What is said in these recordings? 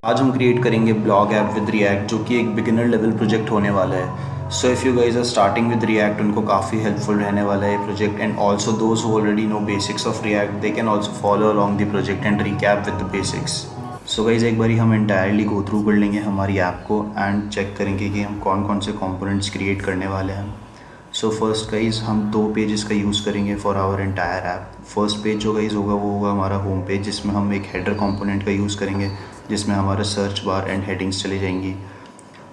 आज हम क्रिएट करेंगे ब्लॉग ऐप विद रिएक्ट, जो कि एक बिगिनर लेवल प्रोजेक्ट होने वाला है। So if you guys are starting with React, उनको काफ़ी हेल्पफुल रहने वाला है ये project. And also those who already know basics of React, they can also follow along the project and recap with the basics. So guys एक बारी हम entirely go through कर लेंगे हमारी ऐप को एंड चेक करेंगे कि हम कौन कौन से कंपोनेंट्स क्रिएट करने वाले हैं। सो फर्स्ट गाइज हम 2 पेजेस का यूज़ करेंगे for our entire app. First page जो गाइज होगा वो होगा हमारा होम पेज, जिसमें हम एक हेडर कंपोनेंट का यूज़ करेंगे, जिसमें हमारा सर्च बार एंड हेडिंग्स चली जाएंगी।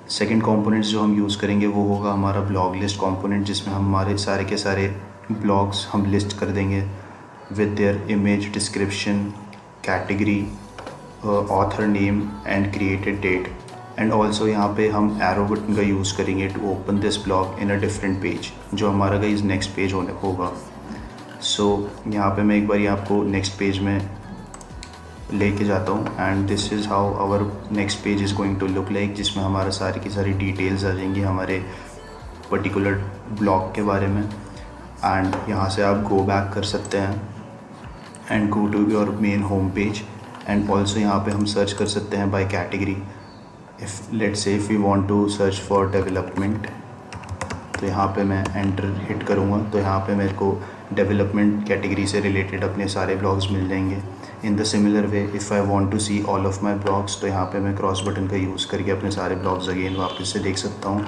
सेकंड कंपोनेंट्स जो हम यूज़ करेंगे वो होगा हमारा ब्लॉग लिस्ट कंपोनेंट, जिसमें हम हमारे सारे के सारे ब्लॉग्स हम लिस्ट कर देंगे with their image, description, category, author name and created date. And also यहाँ पे हम एरो बटन का यूज़ करेंगे to open this blog in a different page, जो हमारा गाइस नेक्स्ट पेज होने होगा। सो यहाँ पे मैं एक बार आपको नेक्स्ट पेज में लेके जाता हूँ and this is how our next page is going to look like, जिसमें हमारा सारी की सारी डिटेल्स आ जाएंगी हमारे पर्टिकुलर ब्लॉग के बारे में। एंड यहाँ से आप गो बैक कर सकते हैं and go to your main home page. And also यहाँ पे हम सर्च कर सकते हैं by category. If let's say if you want to search for development, तो यहाँ पे मैं एंटर हिट करूँगा तो यहाँ पे मेरे को डेवलपमेंट कैटेगरी से रिलेटेड अपने सारे ब्लॉग्स मिल जाएंगे। In the similar way if I want to see all of my blogs, तो यहाँ पे मैं क्रॉस बटन का यूज़ करके अपने सारे ब्लॉग्स अगेन वापस से देख सकता हूँ।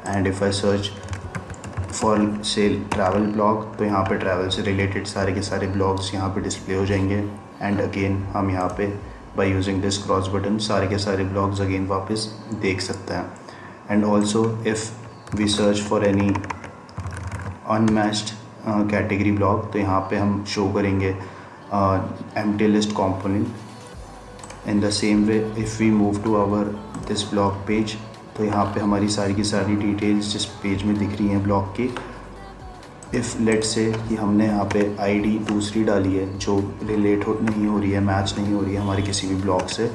And if I search for sale travel blog, तो यहाँ पे ट्रैवल से रिलेटेड सारे के सारे ब्लॉग्स यहाँ पे डिस्प्ले हो जाएंगे। एंड अगेन हम यहाँ पे by using this cross button सारे के सारे ब्लॉग्स अगेन वापस देख सकते हैं। And also if we search for any unmatched category blog, तो यहाँ पे हम शो करेंगे empty list component। in the same way if we move to our this blog page, तो यहाँ पे हमारी सारी की सारी डिटेल्स जिस पेज में दिख रही हैं ब्लॉग की। इफ़ लेट से कि हमने यहाँ पे आईडी दूसरी डाली है जो रिलेट नहीं हो रही है, मैच नहीं हो रही है हमारे किसी भी ब्लॉग से,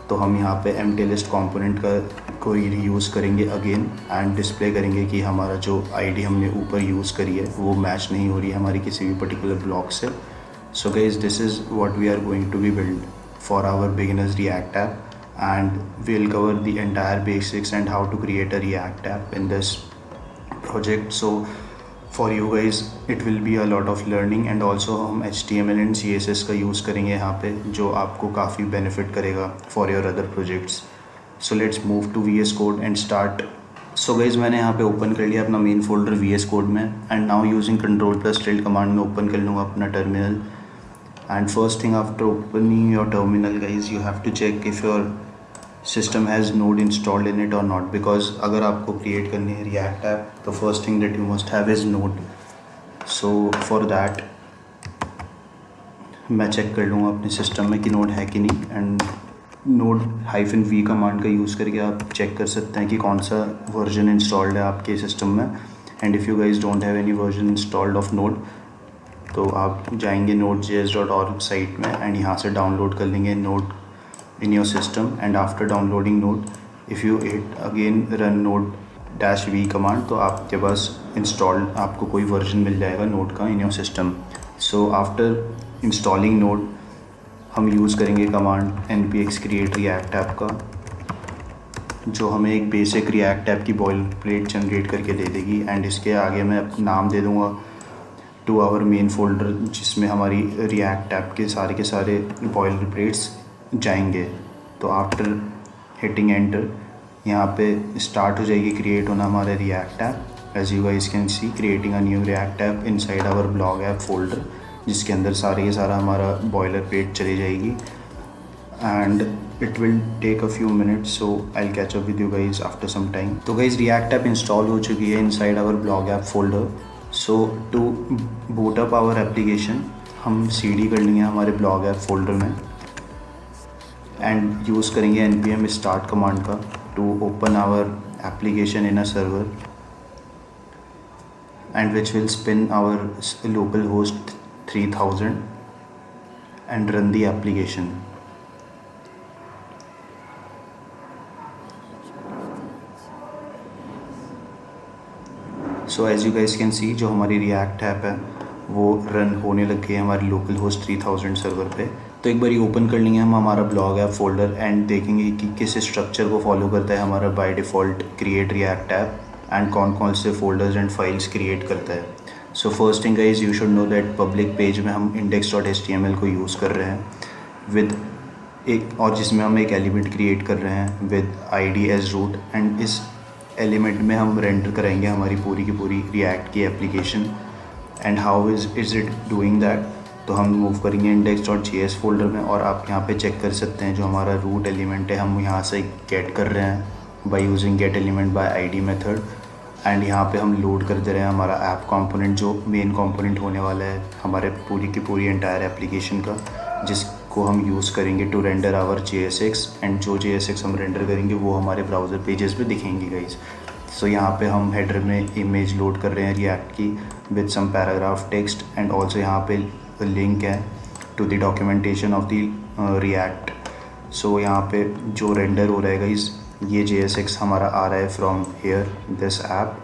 तो हम यहाँ पे empty list component का को यूज़ करेंगे अगेन एंड डिस्प्ले करेंगे कि हमारा जो आईडी हमने ऊपर यूज़ करी है वो मैच नहीं हो रही है हमारी किसी भी पर्टिकुलर ब्लॉग से। So guys, this is what we are going to be build for our beginners React app, and we'll cover the entire basics and how to create a React app in this project. So for you guys it will be a lot of learning, and also हम HTML and CSS का use करेंगे यहाँ पे, जो आपको काफ़ी benefit करेगा for your other projects. So let's move to VS Code and start. So guys मैंने यहाँ पे ओपन कर लिया अपना मेन फोल्डर VS कोड में, and now using Ctrl+Tilde command में ओपन कर लूँगा अपना terminal. And first thing after opening your terminal guys, you have to check if your system has Node installed in it or not, because अगर आपको create करनी है React app तो first thing that you must have is Node. So for that मैं check कर लूँगा अपने system में कि Node है कि नहीं, एंड Node-v कमांड का यूज़ करके आप चेक कर सकते हैं कि कौन सा वर्जन इंस्टॉल्ड है आपके सिस्टम में। And if you guys don't have any version installed of Node, तो आप जाएंगे nodejs.org साइट में एंड यहाँ से डाउनलोड कर लेंगे Node in your system. And after downloading Node, if you hit again run Node-v command, तो आपके पास इंस्टॉल्ड आपको कोई वर्जन मिल जाएगा Node का in your system. So after installing Node हम यूज़ करेंगे command npx create react app का, जो हमें एक बेसिक रिएक्ट ऐप की बॉयलरप्लेट जनरेट करके दे देगी। एंड इसके आगे मैं नाम दे दूँगा टू आवर मेन फोल्डर, जिसमें हमारी रिएक्ट ऐप के सारे बॉयलरप्लेट्स जाएंगे। तो आफ्टर हिटिंग एंटर यहाँ पे स्टार्ट हो जाएगी क्रिएट होना हमारा React app. As you guys can see creating a new React app inside our blog app folder, जिसके अंदर सारे के सारा हमारा बॉयलरप्लेट चली जाएगी। And it will take a few minutes, so I will catch up with you guys after some time. तो guys React app install हो चुकी है inside our blog app folder. So to boot up our application हम cd कर लेंगे हमारे blog app folder में, and use करेंगे npm start कमांड का to open our application in a server, and which will spin our local host 3000 and run the application. So as you guys can see जो हमारी react app है वो run होने लग गई है हमारी लोकल होस्ट 3000 सर्वर पे। तो एक बार ओपन कर लेंगे हम हमारा ब्लॉग ऐप फोल्डर एंड देखेंगे कि किस स्ट्रक्चर को फॉलो करता है हमारा by default create react app and कौन कौन से फोल्डर्स एंड फाइल्स क्रिएट करता है। सो first thing guys, you should know that public page में हम index.html को यूज़ कर रहे हैं विद एक, और जिसमें हम एक एलिमेंट क्रिएट कर रहे हैं with id as root, and इस एलिमेंट में हम रेंडर करेंगे हमारी पूरी की पूरी रिएक्ट की application. And how is it doing that, तो हम मूव करेंगे index.js फोल्डर में, और आप यहाँ पे चेक कर सकते हैं जो हमारा रूट एलिमेंट है हम यहाँ से गेट कर रहे हैं by using gate element by id method. And यहाँ पे हम लोड कर दे रहे हैं हमारा ऐप कंपोनेंट जो मेन कंपोनेंट होने वाला है हमारे पूरी की पूरी एंटायर एप्लीकेशन का, जिसको हम यूज़ करेंगे to render our JSX। And जो JSX हम रेंडर करेंगे वो हमारे ब्राउज़र पेजेस पे दिखेंगे गाइज। सो यहाँ पे हम हेडर में इमेज लोड कर रहे हैं रिएक्ट की with some paragraph text, and also यहाँ पे लिंक है to the documentation of the React. So यहाँ पे जो रेंडर हो रहा है गाइज, ये JSX हमारा आ रहा है from here this app.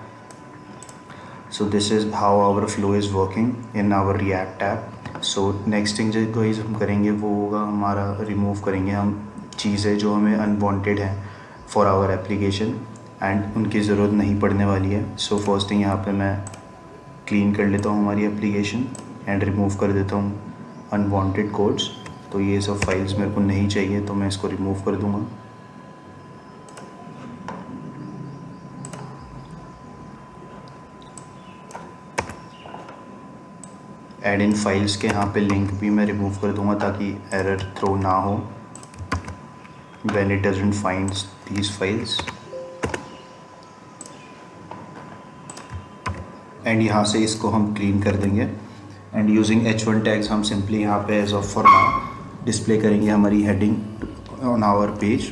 So this is how our flow is working in our React app. So next thing जो गाइज हम करेंगे वो होगा हमारा रिमूव करेंगे हम चीज़ें जो हमें अनवांटेड हैं फॉर आवर एप्लीकेशन एंड उनकी ज़रूरत नहीं पड़ने वाली है। सो फर्स्ट थिंग यहाँ पे मैं क्लीन कर लेता हूँ हमारी एप्लीकेशन एंड रिमूव कर देता हूँ अनवांटेड कोड्स। तो ये सब फाइल्स मेरे को नहीं चाहिए तो मैं इसको रिमूव कर दूँगा। एड इन फाइल्स के यहाँ पे लिंक भी मैं रिमूव कर दूँगा ताकि एरर थ्रो ना हो when it doesn't find these files. And यहाँ से इसको हम क्लीन कर देंगे एंड यूजिंग h1 टैग्स हम सिंपली यहाँ पे as of for now display करेंगे हमारी हेडिंग ऑन आवर पेज।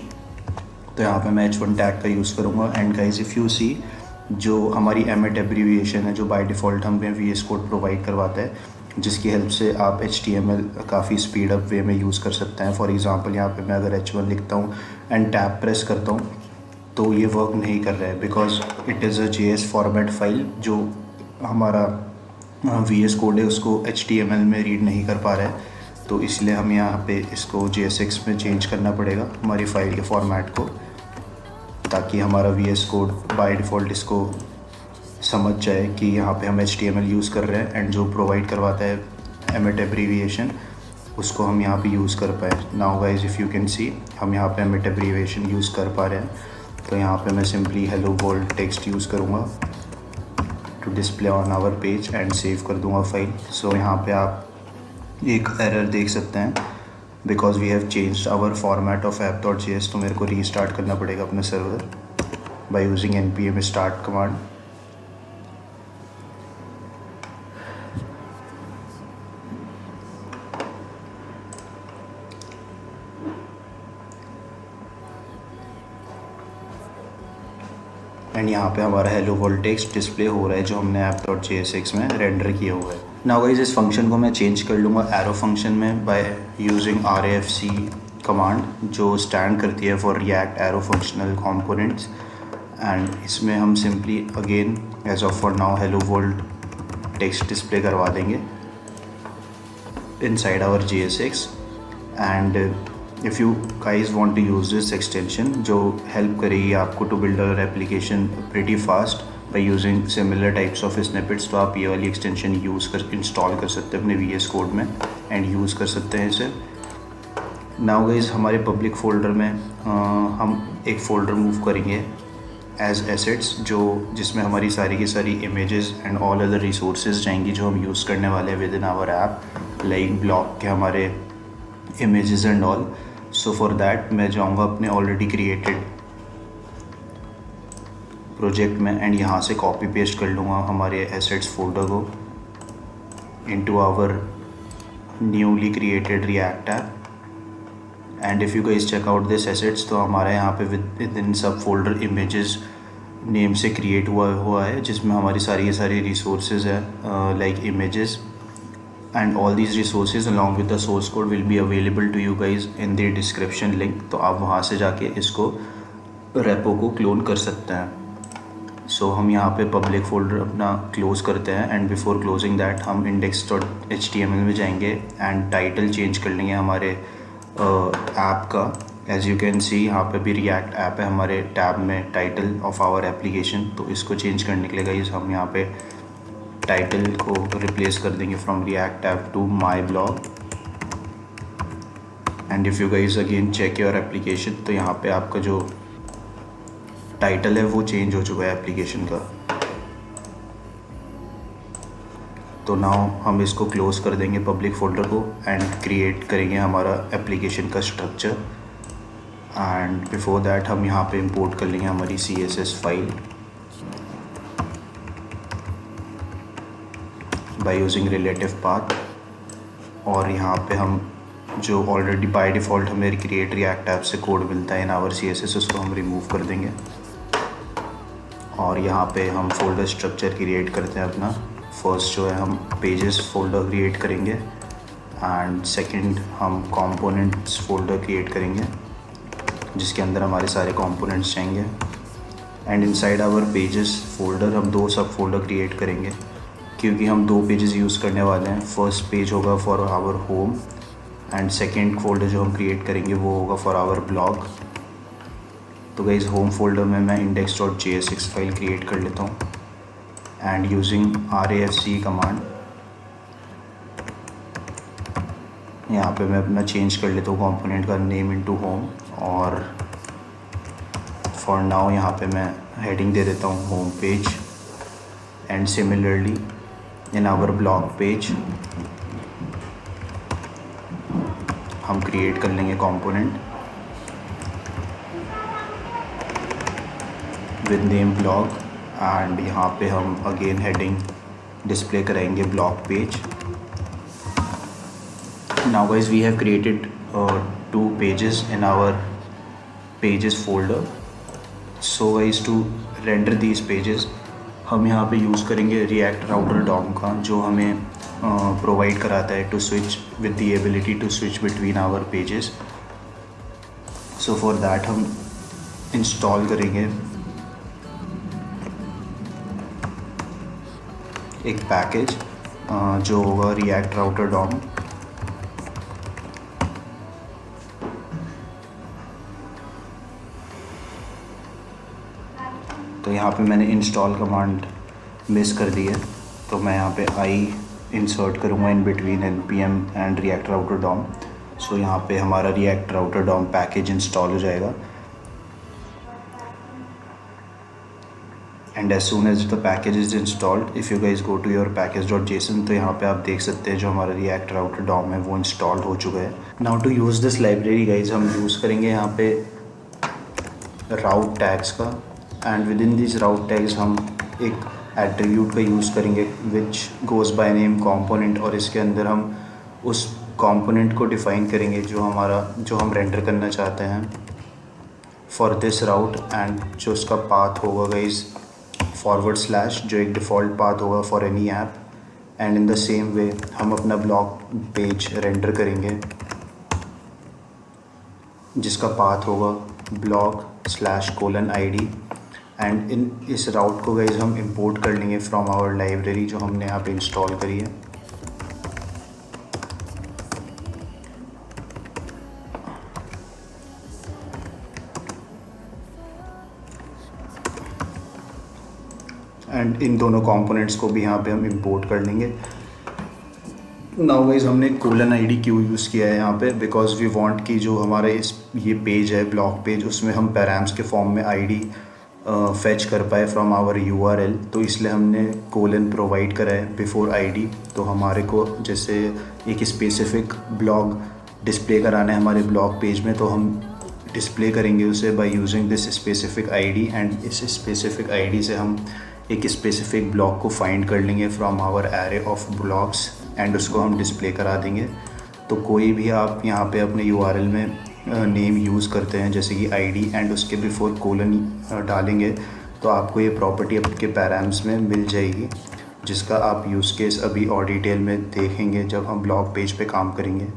तो यहाँ पे मैं h1 टैग का यूज़ करूँगा। And guys if you see, जो हमारी एमिट एब्रीविएशन है जो बाय डिफ़ॉल्ट हमें VS कोड प्रोवाइड करवाता है, जिसकी हेल्प से आप HTML काफ़ी स्पीड अप वे में यूज़ कर सकते हैं। फॉर एग्ज़ाम्पल यहाँ पे मैं अगर h1 लिखता हूँ एंड टैब प्रेस करता हूँ तो ये वर्क नहीं कर रहा है because it is a JS format file जो हमारा VS कोड है उसको HTML में रीड नहीं कर पा रहा है। तो इसलिए हम यहाँ पे इसको JSX में चेंज करना पड़ेगा हमारी फ़ाइल के फॉर्मेट को, ताकि हमारा VS कोड बाय डिफ़ॉल्ट इसको समझ जाए कि यहाँ पे हम HTML यूज़ कर रहे हैं एंड जो प्रोवाइड करवाता है एमिट एब्रीविएशन उसको हम यहाँ पे यूज़ कर पाए। Now guys if you can सी, हम यहाँ पे एमिट एब्रीविएशन यूज़ कर पा रहे हैं। तो यहाँ पे मैं simply hello world text use करूँगा to display on our page and save कर दूँगा फाइल। सो यहाँ पे आप एक एरर देख सकते हैं because we have changed our format of app.js। तो मेरे को रीस्टार्ट करना पड़ेगा अपना server by using npm start command. And यहाँ पे हमारा हेलो वर्ल्ड टेक्स्ट डिस्प्ले हो रहा है जो हमने app.jsx में रेंडर किया हुआ है। नाउ गाइस इस फंक्शन को मैं चेंज कर लूँगा एरो फंक्शन में बाय यूजिंग RAFC कमांड जो स्टैंड करती है for React arrow functional components. And इसमें हम simply again as of for now hello world text display करवा देंगे inside our JSX। And if you guys want to use this extension जो help करेगी आपको to build our application pretty fast by using similar types of snippets, तो आप ये वाली extension install कर सकते हैं अपने VS कोड में एंड यूज़ कर सकते हैं इसे। नाउ गाइज हमारे पब्लिक फ़ोल्डर में हम एक फ़ोल्डर मूव करेंगे एज एसेट्स जिसमें हमारी सारी की सारी images and all other resources जाएंगी जो हम यूज़ करने वाले हैं within our app, like blog के हमारे images and all. So for that मैं जाऊंगा अपने ऑलरेडी क्रिएटेड प्रोजेक्ट में एंड यहाँ से कॉपी पेस्ट कर लूँगा हमारे एसेट्स फोल्डर को into our newly created React app. And if you guys check out this assets, तो हमारा यहाँ पे within subfolder images name से क्रिएट हुआ है जिसमें हमारी सारी रिसोर्सेज है like images. and all these resources along with the source code will be available to you guys in the description link। तो आप वहाँ से जाके इसको रेपो को क्लोन कर सकते हैं। सो हम यहाँ पे पब्लिक फोल्डर अपना क्लोज़ करते हैं एंड बिफोर क्लोजिंग दैट हम index.html में जाएंगे एंड टाइटल चेंज कर लेंगे हमारे ऐप का। एज़ यू कैन सी यहाँ पे भी रिएक्ट ऐप है हमारे टैब में, टाइटल ऑफ आवर एप्लीकेशन। तो इसको चेंज करने के लिए गाइस हम यहाँ पे टाइटल को रिप्लेस कर देंगे from React app to my blog. And if you guys again check your application, तो यहाँ पे आपका जो टाइटल है वो चेंज हो चुका है एप्लीकेशन का। तो नाउ हम इसको क्लोज़ कर देंगे पब्लिक फोल्डर को एंड क्रिएट करेंगे हमारा एप्लीकेशन का स्ट्रक्चर। एंड बिफोर दैट हम यहाँ पे इंपोर्ट कर लेंगे हमारी CSS file by using relative path. और यहाँ पे हम जो ऑलरेडी बाय डिफ़ॉल्ट हमें क्रिएट रिएक्ट ऐप से कोड मिलता है इन आवर CSS, उसको हम रिमूव कर देंगे। और यहाँ पे हम फोल्डर स्ट्रक्चर क्रिएट करते हैं अपना। फर्स्ट जो है हम पेजेस फोल्डर क्रिएट करेंगे एंड सेकंड हम कंपोनेंट्स फोल्डर क्रिएट करेंगे जिसके अंदर हमारे सारे कंपोनेंट्स जाएंगे। And inside our pages folder हम 2 सब फोल्डर क्रिएट करेंगे क्योंकि हम 2 पेजेस यूज़ करने वाले हैं। फर्स्ट पेज होगा for our home and second folder जो हम क्रिएट करेंगे वो होगा फॉर आवर ब्लॉग। तो गाइस होम फोल्डर में मैं index.jsx फाइल क्रिएट कर लेता हूँ एंड यूजिंग RAFC कमांड यहाँ पे मैं अपना चेंज कर लेता हूँ कंपोनेंट का नेम इनटू होम। और फॉर नाउ यहाँ पे मैं हेडिंग दे देता हूँ home page. And similarly in our blog page हम क्रिएट कर लेंगे component with name blog and यहाँ पे हम अगेन हेडिंग डिस्प्ले कराएंगे blog page. Now guys we have created 2 pages in our pages folder. So guys to render these pages हम यहाँ पे यूज़ करेंगे रिएक्ट राउटर डॉम का, जो हमें प्रोवाइड कराता है to switch with the ability to switch between our pages. So for that हम इंस्टॉल करेंगे एक पैकेज जो होगा रिएक्ट राउटर डॉम। तो यहाँ पे मैंने इंस्टॉल कमांड मिस कर दी है, तो मैं यहाँ पे आई इंसर्ट करूँगा in between npm and React router DOM. So यहाँ पे हमारा React router DOM package install हो जाएगा and as soon as the package is installed, if you guys go to your package.json तो यहाँ पे आप देख सकते हैं जो हमारा रिएक्ट राउटर डॉम है वो इंस्टॉल हो चुका है। Now to use this library guys हम यूज़ करेंगे यहाँ पे राउट टैग्स का and within this route tags हम एक एट्रीब्यूट का यूज़ करेंगे which goes by name component. और इसके अंदर हम उस कंपोनेंट को डिफ़ाइन करेंगे जो हम रेंडर करना चाहते हैं फॉर दिस राउट। एंड जो उसका पाथ होगा गाइज / जो एक डिफ़ॉल्ट पाथ होगा for any app. And in the same way हम अपना ब्लॉग पेज रेंडर करेंगे जिसका पाथ होगा blog/:id। एंड इस राउट को गाइज हम इंपोर्ट कर लेंगे फ्रॉम आवर लाइब्रेरी जो हमने यहाँ पे इंस्टॉल करी है। एंड इन दोनों कंपोनेंट्स को भी यहाँ पे हम इंपोर्ट कर लेंगे। नाउ गाइज हमने :id क्यों यूज़ किया है यहाँ पे, बिकॉज वी वांट कि जो हमारा ये पेज है ब्लॉग पेज उसमें हम पैराम्स के फॉर्म में ID फेच कर पाए फ्रॉम आवर URL। तो इसलिए हमने कोलन प्रोवाइड करा है बिफोर ID। तो हमारे को जैसे एक स्पेसिफिक ब्लॉग डिस्प्ले कराना है हमारे ब्लॉग पेज में, तो हम डिस्प्ले करेंगे उसे bye using this specific ID। And इस स्पेसिफिक ID से हम एक स्पेसिफिक ब्लॉग को फाइंड कर लेंगे from our array of blogs and उसको हम डिस्प्ले करा देंगे। तो कोई भी आप यहाँ पे अपने URL में नेम यूज़ करते हैं जैसे कि ID एंड उसके बिफोर कोलन डालेंगे तो आपको ये प्रॉपर्टी आपके पैराम्स में मिल जाएगी, जिसका आप यूज़ केस अभी और डिटेल में देखेंगे जब हम ब्लॉग पेज पे काम करेंगे।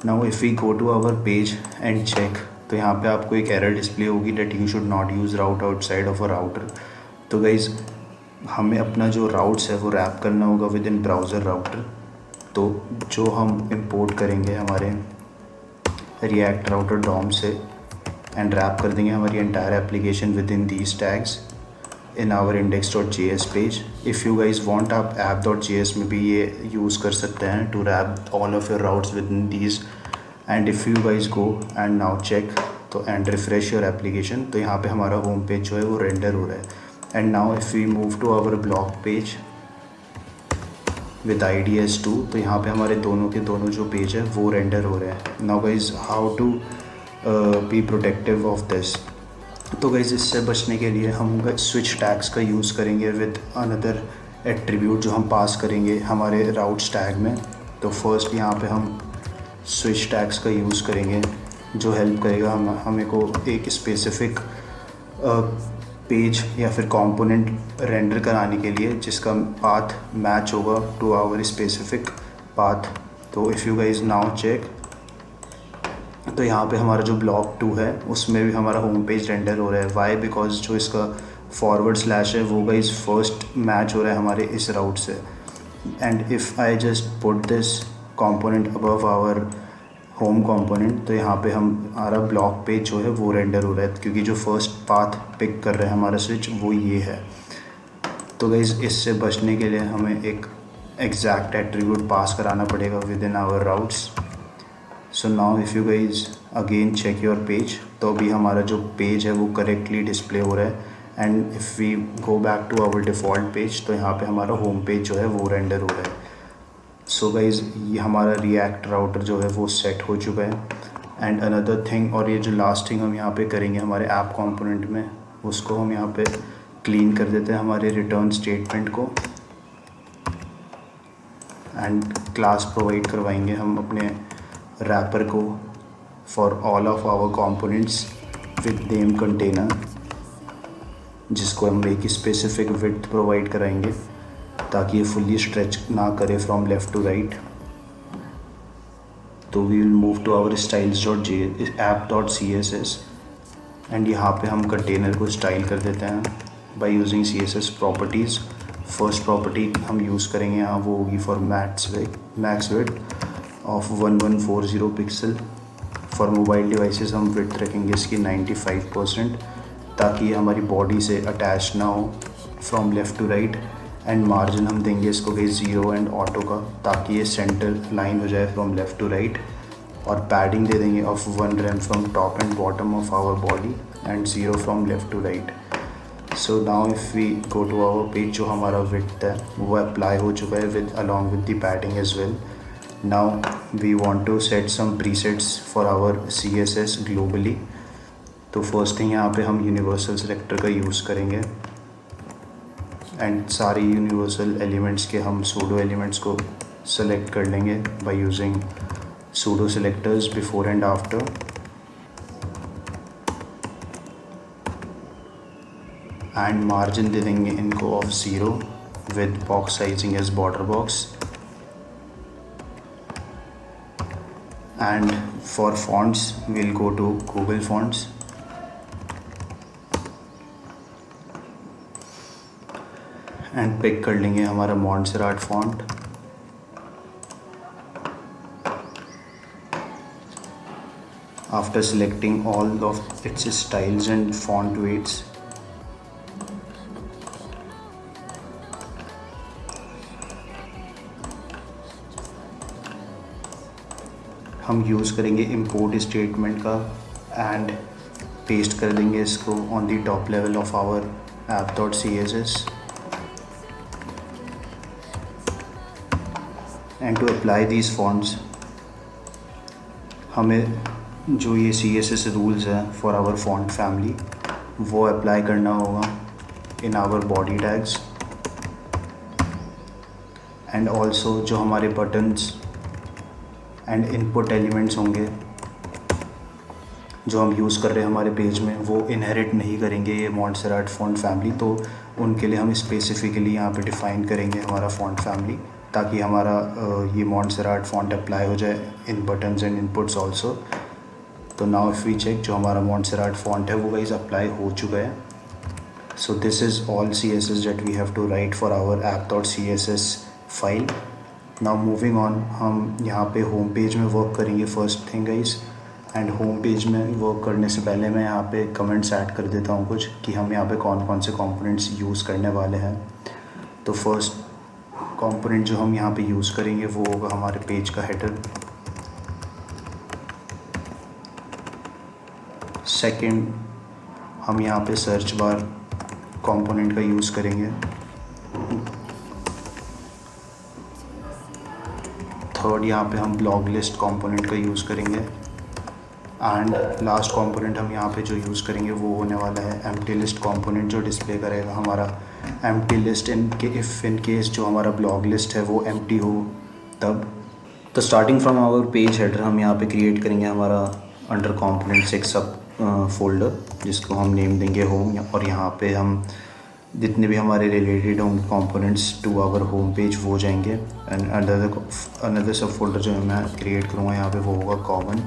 Now if we go to our page and check, तो यहाँ पे आपको एक एरर डिस्प्ले होगी that you should not use route outside of a router. तो गाइज़ हमें अपना जो राउट्स है वो रैप करना होगा विद इन ब्राउज़र राउटर। तो जो हम इंपोर्ट करेंगे हमारे रिएक्ट राउटर डॉम से एंड रैप कर देंगे हमारी entire application within these tags in our index.js page. If you guys want आप app.js में भी ये यूज़ कर सकते हैं to wrap all of your routes within these. And if you guys go and now check तो and refresh your application, तो यहाँ पे हमारा होम पेज जो है वो रेंडर हो रहा है। And now if we move to our blog page with IDS2, तो यहाँ पे हमारे दोनों के दोनों जो पेज है वो रेंडर हो रहे हैं। Now guys how to be protective of this. तो गाइज इससे बचने के लिए हम स्विच टैग्स का यूज़ करेंगे विद अनदर एट्रीब्यूट जो हम पास करेंगे हमारे राउट्स टैग में। तो फर्स्ट यहाँ पे हम स्विच टैग्स का यूज़ करेंगे जो हेल्प करेगा हमें को एक स्पेसिफिक पेज या फिर कंपोनेंट रेंडर कराने के लिए जिसका पाथ मैच होगा टू आवर स्पेसिफिक पाथ। तो if you guys now check तो यहाँ पे हमारा जो ब्लॉक 2 है उसमें भी हमारा होम पेज रेंडर हो रहा है। वाई? बिकॉज जो इसका फॉरवर्ड स्लैश है वो गाइज फर्स्ट मैच हो रहा है हमारे इस राउट से। And if I just put this component above our home component, तो यहाँ पे हमारा ब्लॉक पेज जो है वो रेंडर हो रहा है क्योंकि जो फर्स्ट पाथ पिक कर रहा है हमारा स्विच वो ये है। तो गाइज इससे बचने के लिए हमें एक एग्जैक्ट एट्रीब्यूट पास कराना पड़ेगा within our routes. So now if you guys again check your page, तो अभी हमारा जो पेज है वो करेक्टली डिस्प्ले हो रहा है। And if we go back to our default page तो यहाँ पे हमारा होम पेज जो है वो रेंडर हो रहा है। सो गाइज ये हमारा रिएक्ट राउटर जो है वो सेट हो चुका है। एंड अनदर थिंग, और ये जो लास्ट थिंग हम यहाँ पे करेंगे हमारे ऐप कंपोनेंट में, उसको हम यहाँ पे क्लीन कर देते हैं हमारे रिटर्न स्टेटमेंट को। एंड क्लास प्रोवाइड करवाएंगे हम अपने रैपर को for all of our components with name container, जिसको हम एक स्पेसिफिक विड्थ प्रोवाइड कराएंगे ताकि ये फुल्ली स्ट्रेच ना करे फ्रॉम लेफ़्ट टू राइट। तो we will move to our styles.app.css and यहाँ पे हम कंटेनर को स्टाइल कर देते हैं by using CSS properties. First property हम यूज़ करेंगे यहाँ वो होगी for max width of 1140 pixel. For mobile devices हम विड्थ रखेंगे इसकी 95% ताकि ये हमारी बॉडी से अटैच ना हो from left to right. And margin हम देंगे इसको भी 0 एंड ऑटो का ताकि ये सेंटर लाइन हो जाए फ्रॉम लेफ़्ट टू राइट। और पैडिंग दे देंगे of 1 rem from top and bottom of our body and 0 from left to right. So now if we go to our page, जो हमारा विड्थ है वो अप्लाई हो चुका है with along with the padding as well. Now we want to set some presets for our CSS globally. तो first thing यहाँ पे हम यूनिवर्सल सेलेक्टर का यूज़ करेंगे एंड सारे यूनिवर्सल एलिमेंट्स के हम सूडो एलिमेंट्स को सेलेक्ट कर लेंगे by using pseudo selectors before and after. And margin दे देंगे इनको of 0 with box sizing as border box. And for fonts will go to Google fonts and pick कर लेंगे हमारा Montserrat font. After selecting all of its styles and font weights, हम use करेंगे import statement का and paste कर देंगे इसको on the top level of our app.css। And to apply these fonts हमें जो ये CSS रूल्स हैं फॉर आवर फॉन्ट फैमिली वो अप्लाई करना होगा in our body tags. And also जो हमारे बटन्स एंड इनपुट एलिमेंट्स होंगे जो हम यूज़ कर रहे हैं हमारे पेज में वो इनहेरिट नहीं करेंगे ये मॉन्टसेराट फॉन्ट फैमिली। तो उनके लिए हम स्पेसिफिकली यहाँ पे डिफ़ाइन करेंगे हमारा फॉन्ट फैमिली ताकि हमारा ये मॉन्टसेराट फॉन्ट अप्लाई हो जाए इन बटन्स एंड इनपुट्स ऑल्सो। तो नाउ इफ़ वी चेक, जो हमारा मॉन्टसेराट फॉन्ट है वो गाइस अप्लाई हो चुका है। So this is all CSS that we have to write for our app.css file. Now moving on, हम यहाँ पे होम पेज में वर्क करेंगे first thing guys. And home page में वर्क करने से पहले मैं यहाँ पे कमेंट्स ऐड कर देता हूँ कुछ कि हम यहाँ पे कौन कौन से कंपोनेंट्स यूज़ करने वाले हैं. तो फर्स्ट कंपोनेंट जो हम यहाँ पे यूज़ करेंगे वो होगा हमारे पेज का हेडर. सेकंड, हम यहाँ पे सर्च बार कंपोनेंट का यूज़ करेंगे. थर्ड, यहाँ पे हम ब्लॉग लिस्ट कंपोनेंट का यूज़ करेंगे. एंड लास्ट कंपोनेंट हम यहाँ पे जो यूज़ करेंगे वो होने वाला है एम्प्टी लिस्ट कंपोनेंट, जो डिस्प्ले करेगा हमारा एम्प्टी लिस्ट इन केस जो हमारा ब्लॉग लिस्ट है वो एम्प्टी हो तब. तो starting from our page header हम यहाँ पे क्रिएट करेंगे हमारा अंडर कंपोनेंट्स एक सब फोल्डर जिसको हम नेम देंगे होम. और यहाँ पे हम जितने भी हमारे रिलेटेड होंगे components to our home page वो जाएंगे. एंड अनदर सब फोल्डर जो मैं क्रिएट करूँगा यहाँ पे वो होगा कॉमन,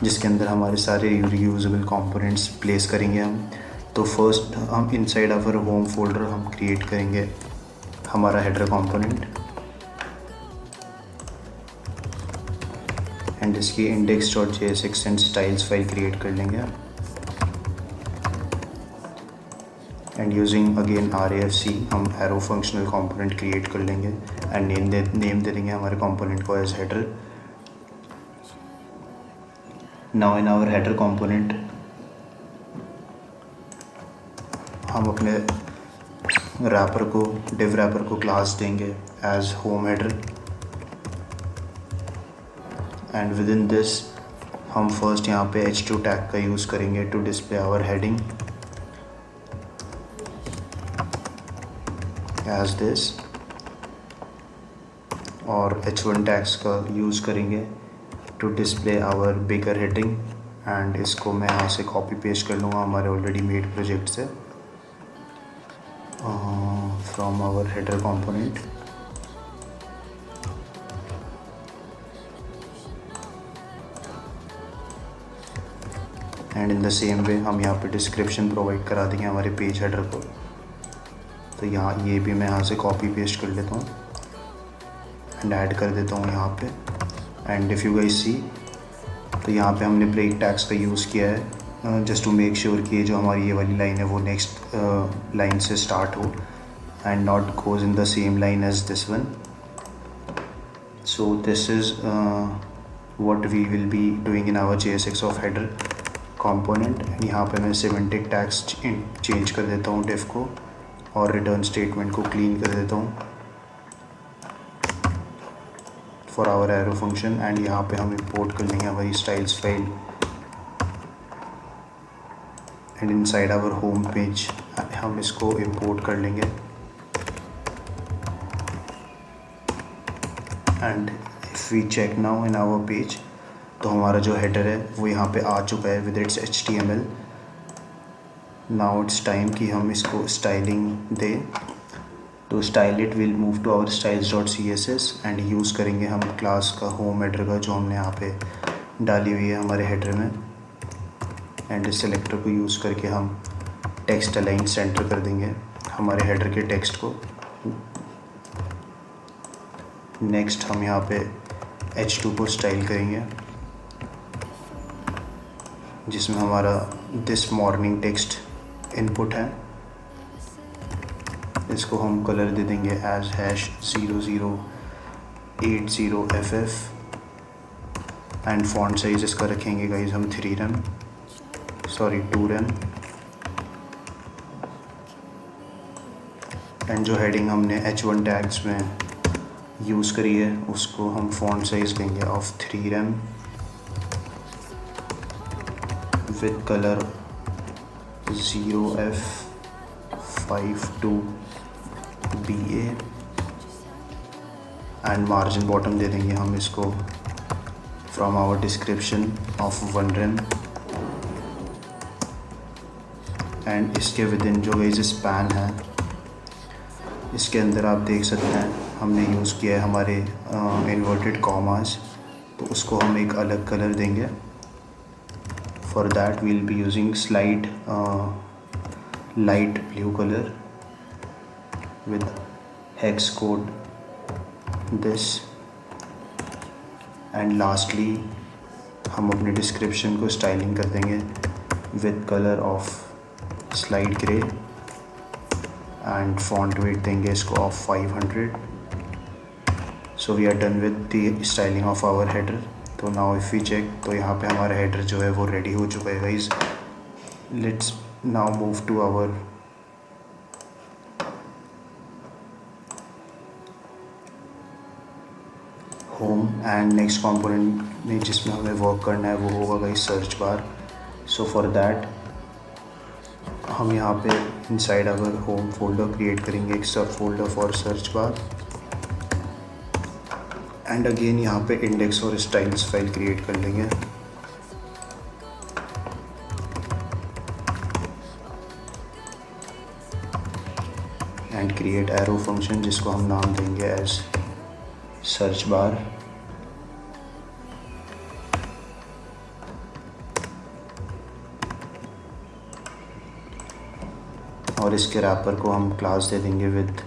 जिसके अंदर हमारे सारे रीयूजेबल कंपोनेंट्स प्लेस करेंगे हम. तो फर्स्ट हम इनसाइड आवर होम फोल्डर हम क्रिएट करेंगे हमारा हेडर कंपोनेंट एंड इसकी index.jsx and styles file create कर लेंगे. एंड यूजिंग अगेन RAFC हम एरो फंक्शनल कंपोनेंट क्रिएट कर लेंगे एंड नेम दे देंगे हमारे कंपोनेंट को as header. Now in our header component हम अपने रैपर को डिव रैपर को क्लास देंगे as home header. And within this हम फर्स्ट यहाँ पे h2 टैग का यूज़ करेंगे to display our heading as this, और h1 टैग्स का यूज़ करेंगे to display our bigger heading. And इसको मैं यहाँ से कॉपी पेस्ट कर लूँगा हमारे ऑलरेडी मेड प्रोजेक्ट से from our header component. And in the same way हम यहाँ पे डिस्क्रिप्शन प्रोवाइड करा देंगे हमारे पेज हेडर को. तो यहाँ ये भी मैं यहाँ से कॉपी पेस्ट कर लेता हूँ एंड ऐड कर देता हूँ यहाँ पे. एंड इफ़ यू गाइस सी तो यहाँ पे हमने ब्रेक टैग्स का यूज़ किया है जस्ट टू मेक श्योर कि जो हमारी ये वाली लाइन है वो नेक्स्ट लाइन से स्टार्ट हो and not goes in the same line as this one. So this is what we will be doing in our JSX of header component. And यहाँ पे मैं सिमेंटिक टैग्स चेंज कर देता हूँ डिफ को और रिटर्न स्टेटमेंट को क्लीन कर देता हूँ for our arrow function. And यहाँ पे हम इंपोर्ट कर लेंगे हमारी styles file and inside our home page हम इसको इंपोर्ट कर लेंगे. And if we check now in our page तो हमारा जो हेडर है वो यहाँ पे आ चुका है with its HTML. Now it's time कि हम इसको स्टाइलिंग दें. तो style it will move to our styles.css and use करेंगे हम क्लास का होम हेडर का जो हमने यहाँ पे डाली हुई है हमारे हेडर में. एंड इस सेलेक्टर को यूज़ करके हम टेक्स्ट अलाइन सेंटर कर देंगे हमारे हेडर के टेक्स्ट को. नेक्स्ट हम यहाँ पे h2 को स्टाइल करेंगे जिसमें हमारा दिस मॉर्निंग टेक्स्ट इनपुट है. इसको हम कलर दे देंगे as #0080FF and font size इसका रखेंगे गाइज हम 2rem. एंड जो हेडिंग हमने h1 टैग्स में यूज़ करी है उसको हम फॉन्ट साइज देंगे of 3rem with colour 0f52BA and margin bottom दे देंगे हम इसको from our description of 1rem. And इसके विद इन जो गाइस स्पैन है इसके अंदर आप देख सकते हैं हमने यूज़ किया है हमारे इन्वर्टेड कॉमास. तो उसको हम एक अलग कलर देंगे. For that we will be using slide light blue color with hex code this, and lastly हम अपने डिस्क्रिप्शन को स्टाइलिंग कर देंगे with colour of slide grey, and font weight देंगे इसको of 500. So we are done with the styling of our header. तो now if we check, तो यहाँ पे हमारा हेडर जो है वो रेडी हो चुका है guys. Let's now move to our home, and next component में जिसमें हमें वर्क करना है वो होगा guys search bar. So for that हम यहाँ पे inside our home folder create करेंगे एक sub folder for search bar, and again यहाँ पे इंडेक्स और स्टाइल्स फाइल क्रिएट कर लेंगे. एंड क्रिएट एरो फंक्शन जिसको हम नाम देंगे एज सर्च बार. और इसके रैपर को हम क्लास दे देंगे विद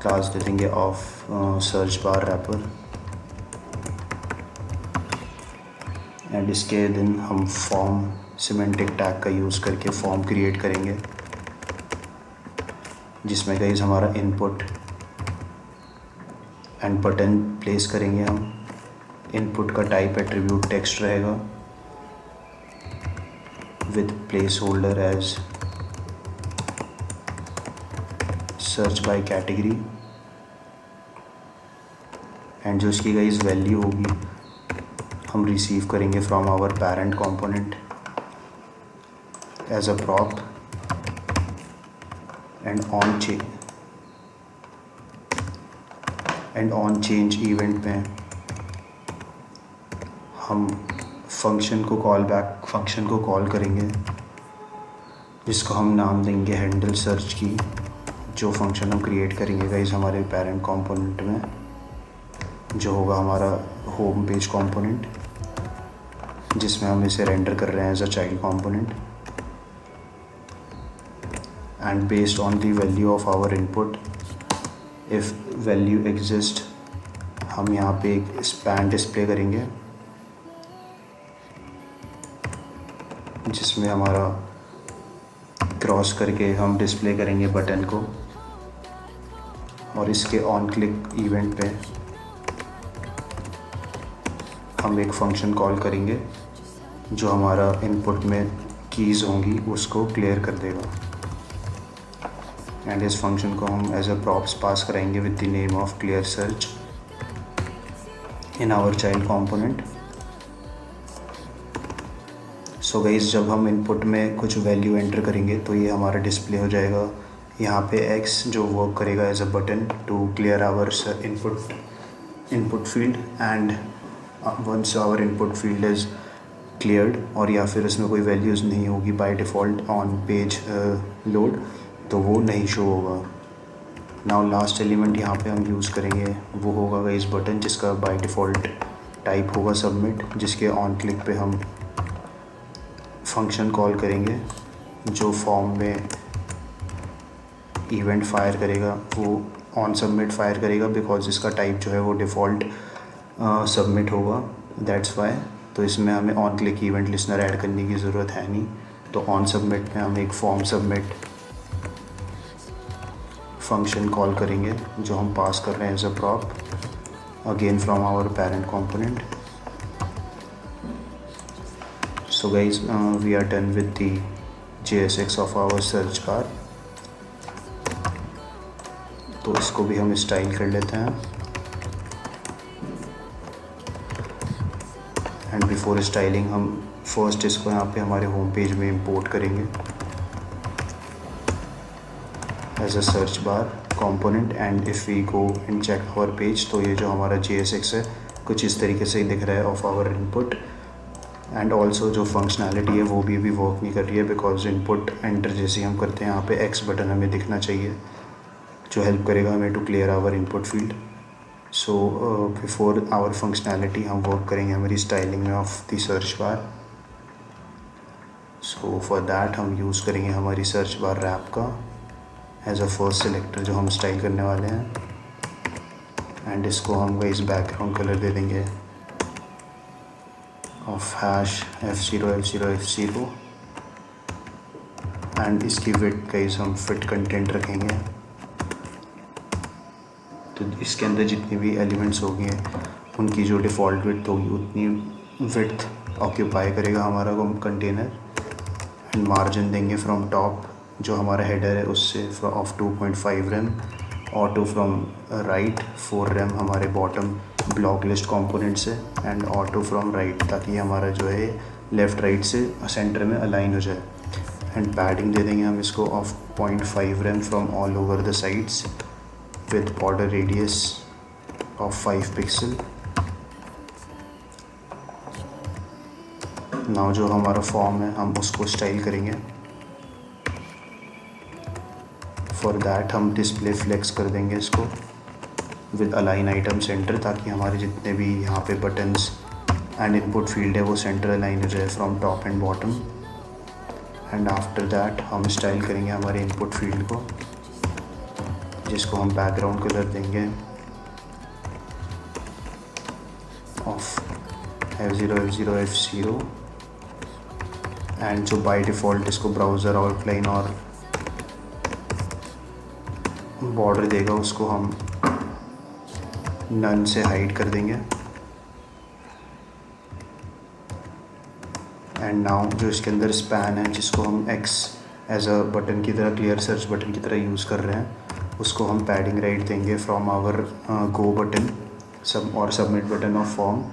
क्लास दे देंगे of search bar wrapper. And इसके दिन हम फॉर्म सिमेंटिक टैग का यूज़ करके फॉर्म क्रिएट करेंगे जिसमें गाइस हमारा इनपुट एंड बटन प्लेस करेंगे हम. इनपुट का टाइप एट्रीब्यूट टेक्स्ट रहेगा with placeholder as search by category, and जो इसकी गाइस वैल्यू होगी हम रिसीव करेंगे from our parent component as a prop. And on change event में हम फंक्शन को कॉल करेंगे जिसको हम नाम देंगे हैंडल सर्च की, जो फंक्शन हम क्रिएट करेंगे गाइस हमारे पेरेंट कंपोनेंट में जो होगा हमारा होम पेज कंपोनेंट, जिसमें हम इसे रेंडर कर रहे हैं as a child component. And based on the value of our input, if value exist, हम यहाँ पे एक स्पैन डिस्प्ले करेंगे जिसमें हमारा क्रॉस करके हम डिस्प्ले करेंगे बटन को. और इसके ऑन क्लिक इवेंट पे हम एक फंक्शन कॉल करेंगे जो हमारा इनपुट में कीज़ होंगी उसको क्लियर कर देगा. एंड इस फंक्शन को हम एज अ प्रॉप्स पास कराएंगे with the name of clear search in our child component. So guys जब हम इनपुट में कुछ वैल्यू एंटर करेंगे तो ये हमारा डिस्प्ले हो जाएगा. यहाँ पे x जो वर्क करेगा as a button to clear our input field, and once our input field is cleared और या फिर उसमें कोई वैल्यूज़ नहीं होगी by default on page load, तो वो नहीं शो होगा. नाउ लास्ट एलिमेंट यहाँ पे हम यूज़ करेंगे वो होगा गाइस बटन, जिसका बाय डिफ़ॉल्ट टाइप होगा सबमिट, जिसके ऑन क्लिक पे हम फंक्शन कॉल करेंगे जो फॉर्म में इवेंट फायर करेगा, वो ऑन सबमिट फायर करेगा बिकॉज इसका टाइप जो है वो डिफ़ॉल्ट सबमिट होगा, दैट्स वाई. तो इसमें हमें on click event listener add करने की ज़रूरत है नहीं. तो ऑन सबमिट में हम एक फॉर्म सबमिट फंक्शन कॉल करेंगे जो हम पास कर रहे हैं as a prop again from our parent component. So guys we are done with the JSX of our search bar. तो इसको भी हम स्टाइल कर लेते हैं. एंड बिफोर स्टाइलिंग हम फर्स्ट इसको यहाँ पे हमारे होम पेज में इंपोर्ट करेंगे as a search bar component. And if we go and check our page, तो ये जो हमारा JSX है कुछ इस तरीके से ही दिख रहा है of our input. And also जो फंक्शनैलिटी है वो भी अभी वर्क नहीं कर रही है बिकॉज इनपुट एंटर जैसे हम करते हैं यहाँ पे X बटन हमें दिखना चाहिए जो हेल्प करेगा हमें to clear our input field. So before our functionality हम वर्क करेंगे हमारी स्टाइलिंग में of the search bar. So for that हम यूज़ करेंगे हमारी सर्च बार रैप का एज अ फर्स्ट सिलेक्टर जो हम स्टाइल करने वाले हैं। एंड इसको हम गाइस बैकग्राउंड कलर दे देंगे ऑफ हैश F0 एंड इसकी विड्थ गाइस हम फिट कंटेंट रखेंगे। तो इसके अंदर जितनी भी एलिमेंट्स होंगे उनकी जो डिफ़ॉल्ट विड्थ होगी उतनी विड्थ ऑक्यूपाई करेगा हमारा कंटेनर। एंड मार्जिन देंगे फ्रॉम टॉप जो हमारा हेडर है उससे of 2.5 rem, auto from right 4 rem हमारे बॉटम ब्लॉक लिस्ट कंपोनेंट से, एंड ऑटो फ्रॉम राइट ताकि हमारा जो है लेफ़्ट राइट से सेंटर में अलाइन हो जाए। एंड पैडिंग दे देंगे हम इसको of 0.5 rem from all over the sides with border radius of 5 pixel. Now जो हमारा फॉर्म है हम उसको स्टाइल करेंगे। फॉर दैट हम डिस्प्ले फ्लेक्स कर देंगे इसको विद अलाइन आइटम सेंटर ताकि हमारे जितने भी यहाँ पे बटन्स एंड इनपुट फील्ड है वो सेंटर अलाइन हो जाए from top and bottom. And after that हम स्टाइल करेंगे हमारे इनपुट फील्ड को जिसको हम बैकग्राउंड कलर देंगे ऑफ F0 एंड जो बाय डिफ़ॉल्ट इसको ब्राउज़र आउटलाइन और बॉर्डर देगा उसको हम नन से हाइड कर देंगे। एंड नाउ जो इसके अंदर स्पैन है जिसको हम X एज अ बटन की तरह क्लियर सर्च बटन की तरह यूज़ कर रहे हैं उसको हम पैडिंग राइट देंगे फ्रॉम आवर गो बटन सब और submit button of form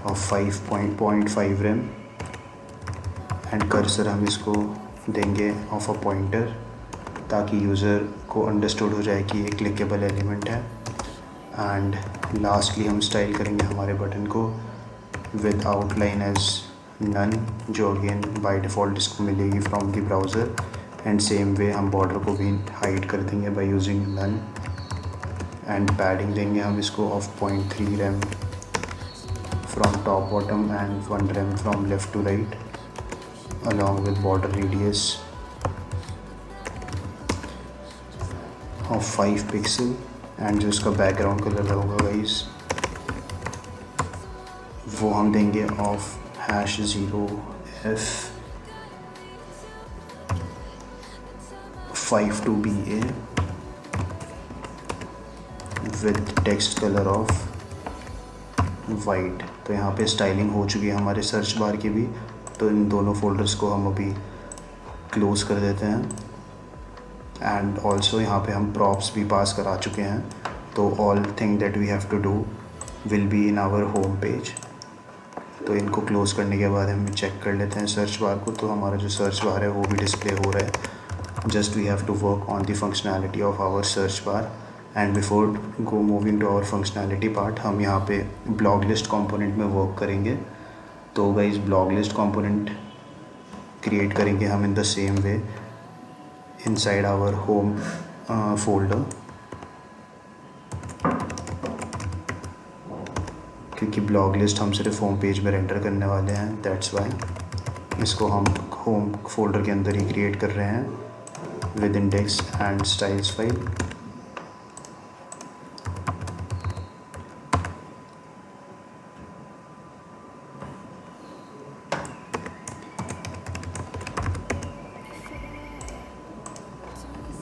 of 5.5 rem। And cursor हम इसको देंगे ऑफ अ पॉइंटर ताकि यूज़र को अंडरस्टूड हो जाए कि ये क्लिकेबल एलिमेंट है। एंड लास्टली हम स्टाइल करेंगे हमारे बटन को विद आउटलाइन एज नन जो अगेन बाय डिफ़ॉल्ट इसको मिलेगी from the browser. And same way हम बॉर्डर को भी हाइड कर देंगे bye using none. And padding देंगे हम इसको of 0.3 rem from top bottom and 1 rem from left to right along with border radius of 5 pixel. And जो इसका बैकग्राउंड कलर होगा गाइस वो हम देंगे of #0 F52BA with text colour of white. तो यहाँ पे स्टाइलिंग हो चुकी है हमारे सर्च बार की भी, तो इन दोनों फोल्डर्स को हम अभी क्लोज़ कर देते हैं। एंड ऑल्सो यहाँ पे हम प्रॉप्स भी पास करा चुके हैं, तो all thing that we have to do will be in our home page. तो इनको क्लोज़ करने के बाद हम चेक कर लेते हैं सर्च बार को, तो हमारा जो सर्च बार है वो भी डिस्प्ले हो रहा है। Just we have to work on the functionality of our search bar. And before go moving to our functionality part हम यहाँ पे ब्लॉग लिस्ट कंपोनेंट में वर्क करेंगे। तो guys blog list component create करेंगे हम in the same way inside our home folder, क्योंकि blog list हम सिर्फ होम पेज में रेंडर करने वाले हैं, दैट्स वाई इसको हम होम फोल्डर के अंदर ही क्रिएट कर रहे हैं with index and styles file.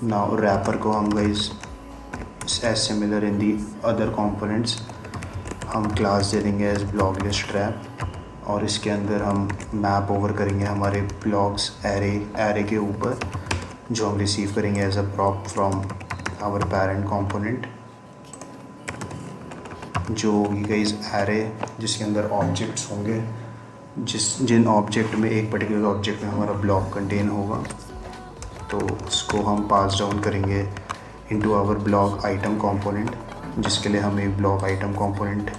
Now wrapper को हम guys as similar in the other components हम क्लास दे देंगे एज ब्लॉग लिस्ट रैप, और इसके अंदर हम मैप ओवर करेंगे हमारे ब्लॉग्स एरे के ऊपर जो हम रिसीव करेंगे as a prop from our parent component, जो होगी गाइस एरे जिसके अंदर ऑब्जेक्ट्स होंगे, जिन ऑब्जेक्ट में एक पर्टिकुलर ऑब्जेक्ट में हमारा ब्लॉग कंटेन होगा। तो उसको हम पास डाउन करेंगे into our blog item component, जिसके लिए हम एक ब्लॉग आइटम कंपोनेंट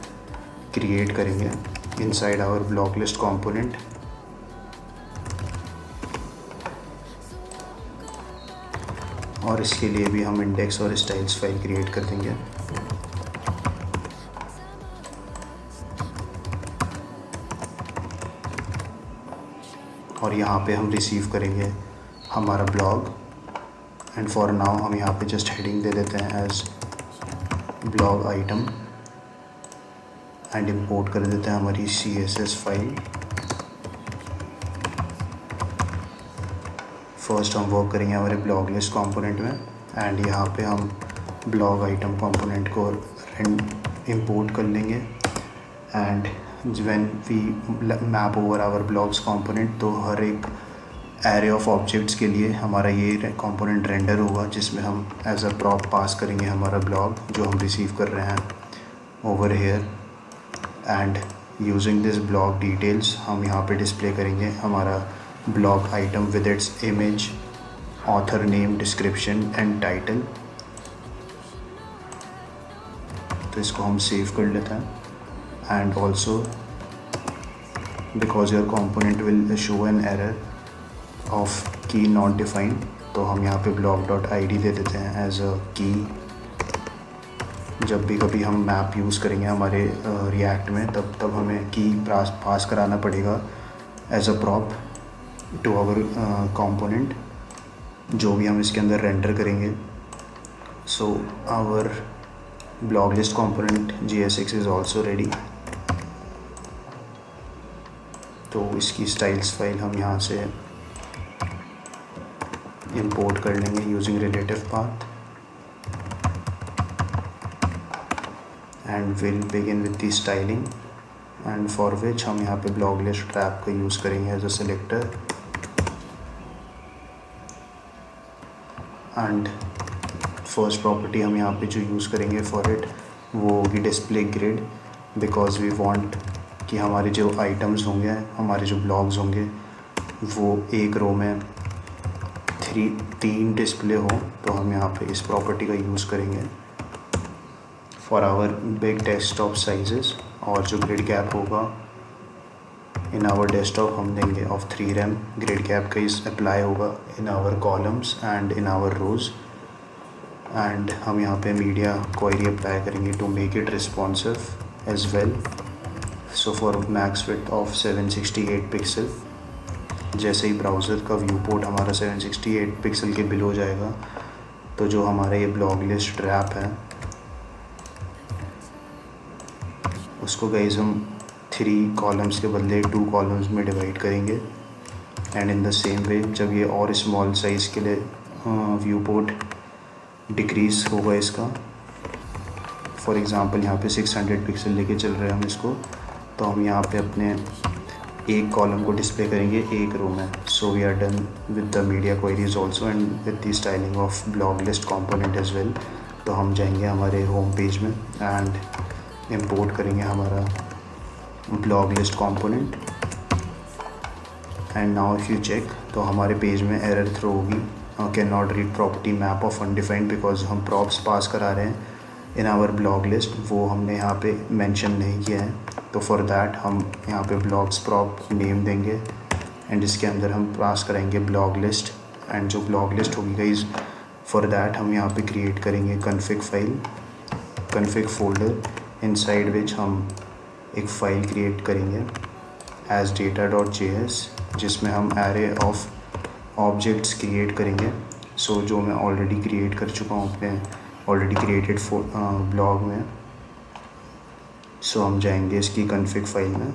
क्रिएट करेंगे inside our blog list component. और इसके लिए भी हम इंडेक्स और स्टाइल्स फाइल क्रिएट कर देंगे। और यहाँ पे हम रिसीव करेंगे हमारा ब्लॉग। एंड फॉर नाउ हम यहाँ पे जस्ट हेडिंग दे देते हैं as blog item and import कर देते हैं हमारी CSS फाइल। फर्स्ट हम वर्क करेंगे हमारे ब्लॉग लिस्ट कंपोनेंट में एंड यहाँ पे हम ब्लॉग आइटम कंपोनेंट को इंपोर्ट कर लेंगे। And when we map over our blogs component, तो हर एक एरे ऑफ ऑब्जेक्ट्स के लिए हमारा ये कंपोनेंट रेंडर होगा, जिसमें हम एज अ प्रॉप पास करेंगे हमारा ब्लॉग जो हम रिसीव कर रहे हैं over here. And using this blog details हम यहाँ पे डिस्प्ले करेंगे हमारा blog item with its image, author name, description and title. तो इसको हम सेव कर लेते हैं। And also because your component will show an error of की नॉट डिफाइंड, तो हम यहाँ पे blog.id दे देते हैं एज अ की। जब भी कभी हम मैप यूज़ करेंगे हमारे रिएक्ट में, तब हमें की पास कराना पड़ेगा as a prop to our component जो भी हम इसके अंदर रेंडर करेंगे। So our blog list component JSX is also ready. तो इसकी स्टाइल्स फाइल हम यहाँ से इंपोर्ट कर लेंगे using relative path and will begin with the styling, and for which हम यहाँ पे ब्लॉग लिस्ट ट्रैप का यूज़ करेंगे as a selector. And first property हम यहाँ पे जो यूज़ करेंगे फॉर इट वो होगी display grid, because we want कि हमारे जो आइटम्स होंगे, हमारे जो ब्लॉग्स होंगे, वो एक रो में 3 डिस्प्ले हो। तो हम यहाँ पे इस प्रॉपर्टी का यूज़ करेंगे for our big desktop sizes. और जो ग्रिड गैप होगा इन आवर डेस्कटॉप हम देंगे ऑफ 3 रैम। ग्रिड गैप का इस अप्लाई होगा in our columns and in our rows. And हम यहाँ पे मीडिया क्वेरी अप्लाई करेंगे to make it responsive as well. So for max width of 768 pixel, जैसे ही ब्राउज़र का व्यू पोर्ट हमारा 768 पिक्सल के बिलो जाएगा, तो जो हमारा ये ब्लॉग लिस्ट ट्रैप है उसको गाइस हम 3 कॉलम्स के बदले 2 कॉलम्स में डिवाइड करेंगे। एंड इन द सेम वे जब ये और स्मॉल साइज़ के लिए व्यू पोर्ट डिक्रीज़ होगा इसका, फॉर एग्ज़ाम्पल यहाँ पे 600 पिक्सल लेके चल रहे हैं हम इसको, तो हम यहाँ पे अपने एक कॉलम को डिस्प्ले करेंगे एक रो में। So we are done with the media queries also and with the styling of blog list component as well. तो हम जाएंगे हमारे होम पेज में एंड इंपोर्ट करेंगे हमारा blog list component. And now if you check, तो हमारे पेज में एरर थ्रो होगी can not read property map of undefined, because हम प्रॉप्स पास करा रहे हैं इन आवर ब्लॉग लिस्ट, वो हमने यहाँ पे मेंशन नहीं किया है। तो फॉर दैट हम यहाँ पे ब्लॉग्स प्रॉप नेम देंगे एंड इसके अंदर हम पास कराएंगे ब्लॉग लिस्ट। एंड जो ब्लॉग लिस्ट होगी गाइस, फॉर दैट हम यहाँ पे क्रिएट करेंगे config file, config folder, inside which हम एक फ़ाइल क्रिएट करेंगे एज data.js, जिसमें हम एरे ऑफ ऑब्जेक्ट्स क्रिएट करेंगे। सो जो मैं ऑलरेडी क्रिएट कर चुका हूँ अपने ऑलरेडी क्रिएटेड ब्लॉग में। सो हम जाएंगे इसकी कन्फिग फाइल में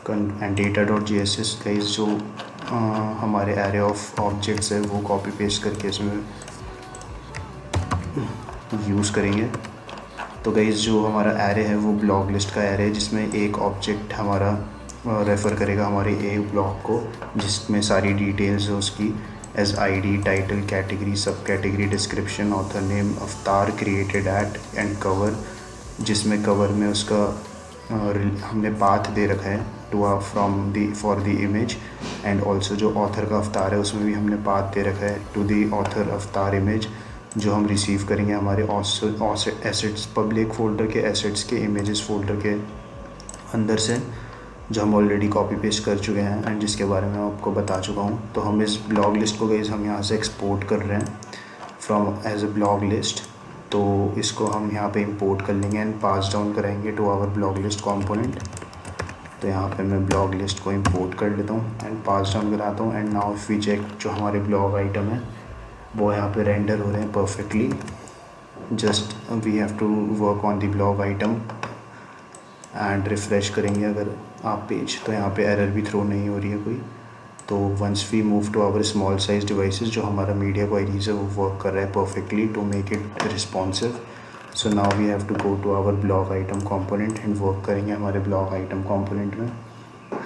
एंड data.js गाइस जो हमारे एरे ऑफ ऑब्जेक्ट्स है वो कॉपी पेस्ट करके इसमें यूज़ करेंगे। तो गाइस जो हमारा एरे है वो ब्लॉग लिस्ट का एरे है, जिसमें एक ऑब्जेक्ट हमारा रेफ़र करेगा हमारे ए ब्लॉग को, जिसमें सारी डिटेल्स है उसकी as ID, title, category, sub category, description, author name, avatar, created at and cover, जिसमें कवर में उसका हमने पाथ दे रखा है to from the for the image. And also जो ऑथर का अवतार है उसमें भी हमने पाथ दे रखा है टू दी ऑथर अवतार इमेज, जो हम रिसीव करेंगे हमारे एसेट्स पब्लिक फोल्डर के एसेट्स के इमेजेस फोल्डर के अंदर से, जो हम ऑलरेडी कॉपी पेस्ट कर चुके हैं एंड जिसके बारे में आपको बता चुका हूँ। तो हम इस ब्लॉग लिस्ट को गाइस हम यहाँ से एक्सपोर्ट कर रहे हैं from as a blog list तो इसको हम यहाँ पे इंपोर्ट कर लेंगे एंड पास डाउन कराएंगे to our blog list component. तो यहाँ पे मैं ब्लॉग लिस्ट को इंपोर्ट कर लेता हूँ एंड पास डाउन कराता हूँ। And now if we check, जो हमारे ब्लॉग आइटम है वो यहाँ पे रेंडर हो रहे हैं perfectly. Just we have to work on the blog item and refresh करेंगे अगर आप पेज, तो यहाँ पे एरर भी थ्रो नहीं हो रही है कोई। तो once we move to our small size devices, जो हमारा मीडिया क्वेरीज है वो वर्क कर रहा है perfectly to make it responsive. So now we have to go to our blog item component and work करेंगे हमारे ब्लॉग आइटम कंपोनेंट में।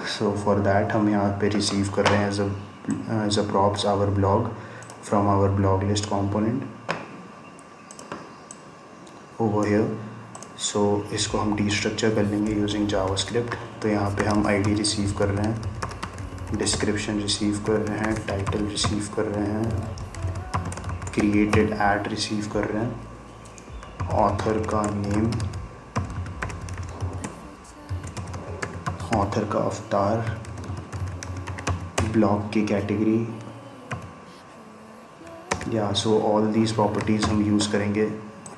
सो फॉर दैट हम यहाँ पे रिसीव कर रहे हैं as a props our blog from our blog list component over here. So इसको हम डीस्ट्रक्चर कर लेंगे यूजिंग जावास्क्रिप्ट। तो यहाँ पे हम आईडी रिसीव कर रहे हैं, डिस्क्रिप्शन रिसीव कर रहे हैं, टाइटल रिसीव कर रहे हैं, क्रिएटेड ऐड रिसीव कर रहे हैं, ऑथर का नेम, ऑथर का अवतार, ब्लॉग की कैटेगरी, या सो ऑल दीज प्रॉपर्टीज़ हम यूज़ करेंगे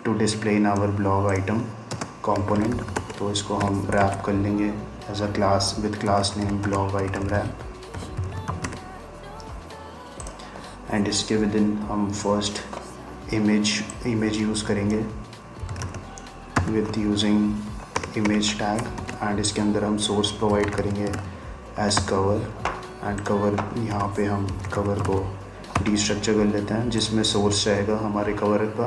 to display in our blog item component. तो इसको हम रैप कर लेंगे as a class with class name blog item wrap. And इसके विद इन हम फर्स्ट इमेज यूज़ करेंगे with using image tag. And इसके अंदर हम सोर्स प्रोवाइड करेंगे एज कवर। एंड कवर, यहाँ पे हम कवर को डीस्ट्रक्चर कर लेते हैं जिसमें सोर्स रहेगा हमारे कवर का,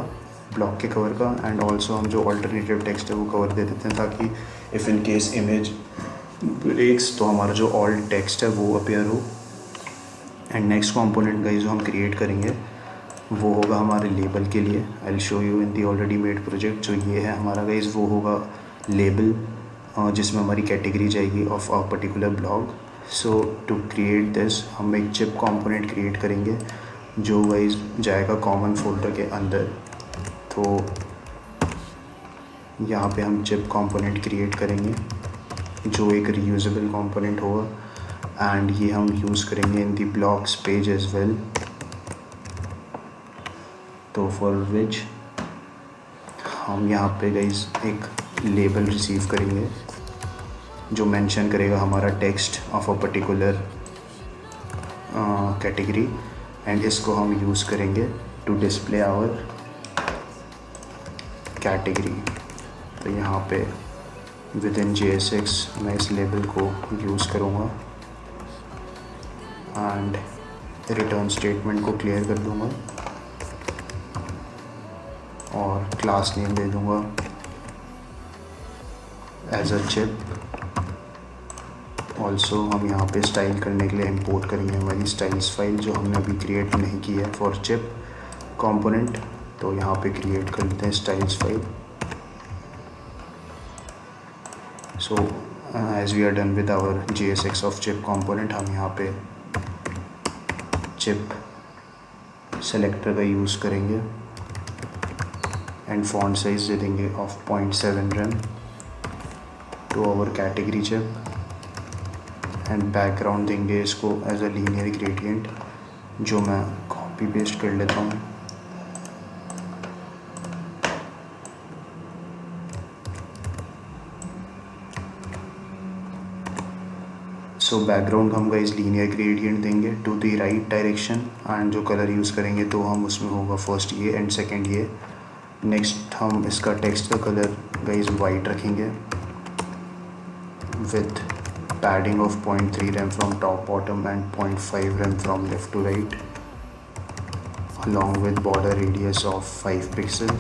ब्लॉग के कवर का। एंड ऑल्सो हम जो ऑल्टरनेटिव टेक्स्ट है वो कवर दे देते हैं ताकि if in case image breaks तो हमारा जो ऑल्ट टेक्स्ट है वो अपीयर हो। एंड नेक्स्ट कंपोनेंट गाइस जो हम क्रिएट करेंगे वो होगा हमारे लेबल के लिए। I will show you in the already made project. जो ये है हमारा गाइस वो होगा लेबल, जिसमें हमारी कैटेगरी जाएगी of a particular blog. So to create this हम एक चिप कंपोनेंट क्रिएट करेंगे जो गाइस जाएगा कॉमन फोल्डर के अंदर। तो यहाँ पे हम चिप कंपोनेंट क्रिएट करेंगे जो एक रीयूजेबल कंपोनेंट होगा एंड ये हम यूज़ करेंगे इन दी ब्लॉग्स पेज एज वेल। तो फॉर विच हम यहाँ पे गाइस एक लेबल रिसीव करेंगे जो मेंशन करेगा हमारा text of a particular category. And इसको हम यूज़ करेंगे टू डिस्प्ले आवर कैटेगरी। तो यहाँ पे विद इन JSX मैं इस लेबल को यूज़ करूँगा एंड रिटर्न स्टेटमेंट को क्लियर कर दूँगा और क्लास नेम दे दूँगा एज अ चिप। ऑल्सो हम यहाँ पे स्टाइल करने के लिए इंपोर्ट करेंगे हमारी स्टाइल्स फाइल जो हमने अभी क्रिएट नहीं की है फॉर चिप कंपोनेंट। तो यहाँ पे क्रिएट कर लेते हैं styles file. So as we are done with our JSX of chip component, हम यहाँ पे चिप सेलेक्टर का यूज़ करेंगे एंड फॉन्ट साइज दे देंगे of 0.7 rem to our category chip. And background देंगे इसको एज अ लीनियर ग्रेडियंट जो मैं कॉपी पेस्ट कर लेता हूँ। सो बैकग्राउंड हम गाइस लीनियर ग्रेडियंट देंगे to the right direction and जो कलर यूज़ करेंगे तो हम उसमें होगा फर्स्ट ये एंड सेकंड ये। नेक्स्ट हम इसका टेक्स्ट का कलर गाइस वाइट रखेंगे with padding of 0.3 rem from top bottom and 0.5 rem from left to right along with border radius of 5 pixel।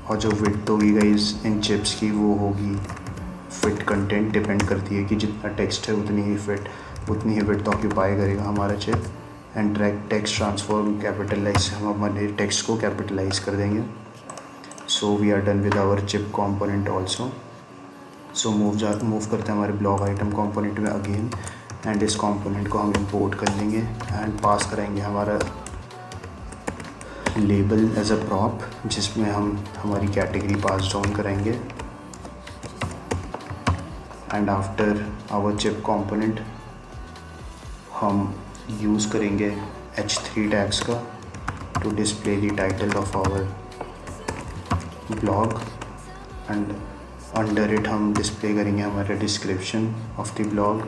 और जो width होगी गाइस इन चिप्स की वो होगी फिट कंटेंट, डिपेंड करती है कि जितना टेक्स्ट है उतनी ही width ऑक्यूपाई करेगा हमारा chip. And text transform capitalise, हम हमारे टेक्स्ट को कैपिटलाइज कर देंगे। So we are done with our chip component also. So move करते हैं हमारे ब्लॉग आइटम कंपोनेंट में अगेन एंड इस कंपोनेंट को हम इंपोर्ट कर लेंगे एंड पास कराएंगे हमारा लेबल एज अ प्रॉप जिसमें हम हमारी कैटेगरी पास डाउन कराएंगे। And after our chip component हम यूज़ करेंगे H3 टैग्स का to display the title of our blog, and under it हम display करेंगे हमारा description of the blog,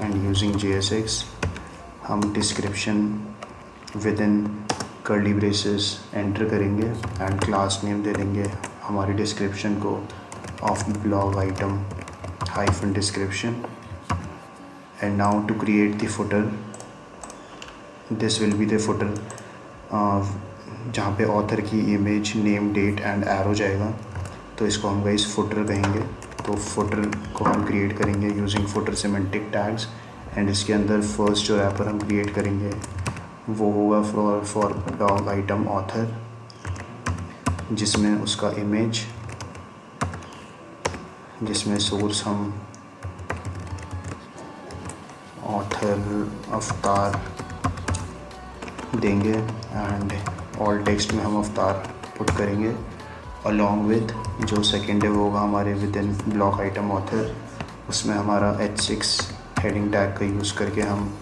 and using JSX हम description within curly braces enter करेंगे and class name दे देंगे हमारी description को of blog item hyphen description. And now to create the footer, this will be the footer जहाँ पे author की image, name, date and arrow जाएगा, तो इसको हम गाइस फुटर कहेंगे. तो फुटर को हम क्रिएट करेंगे using footer semantic tags, and इसके अंदर फर्स्ट जो रैपर हम क्रिएट करेंगे वो होगा फॉर ब्लॉग आइटम ऑथर, जिसमें उसका इमेज, जिसमें सोर्स हम ऑथर अवतार देंगे, एंड ऑल टेक्स्ट में हम अवतार पुट करेंगे अलॉन्ग विद जो सेकेंड है वो होगा हमारे with in block item author. उसमें हमारा H6 हेडिंग टैग का यूज़ करके हम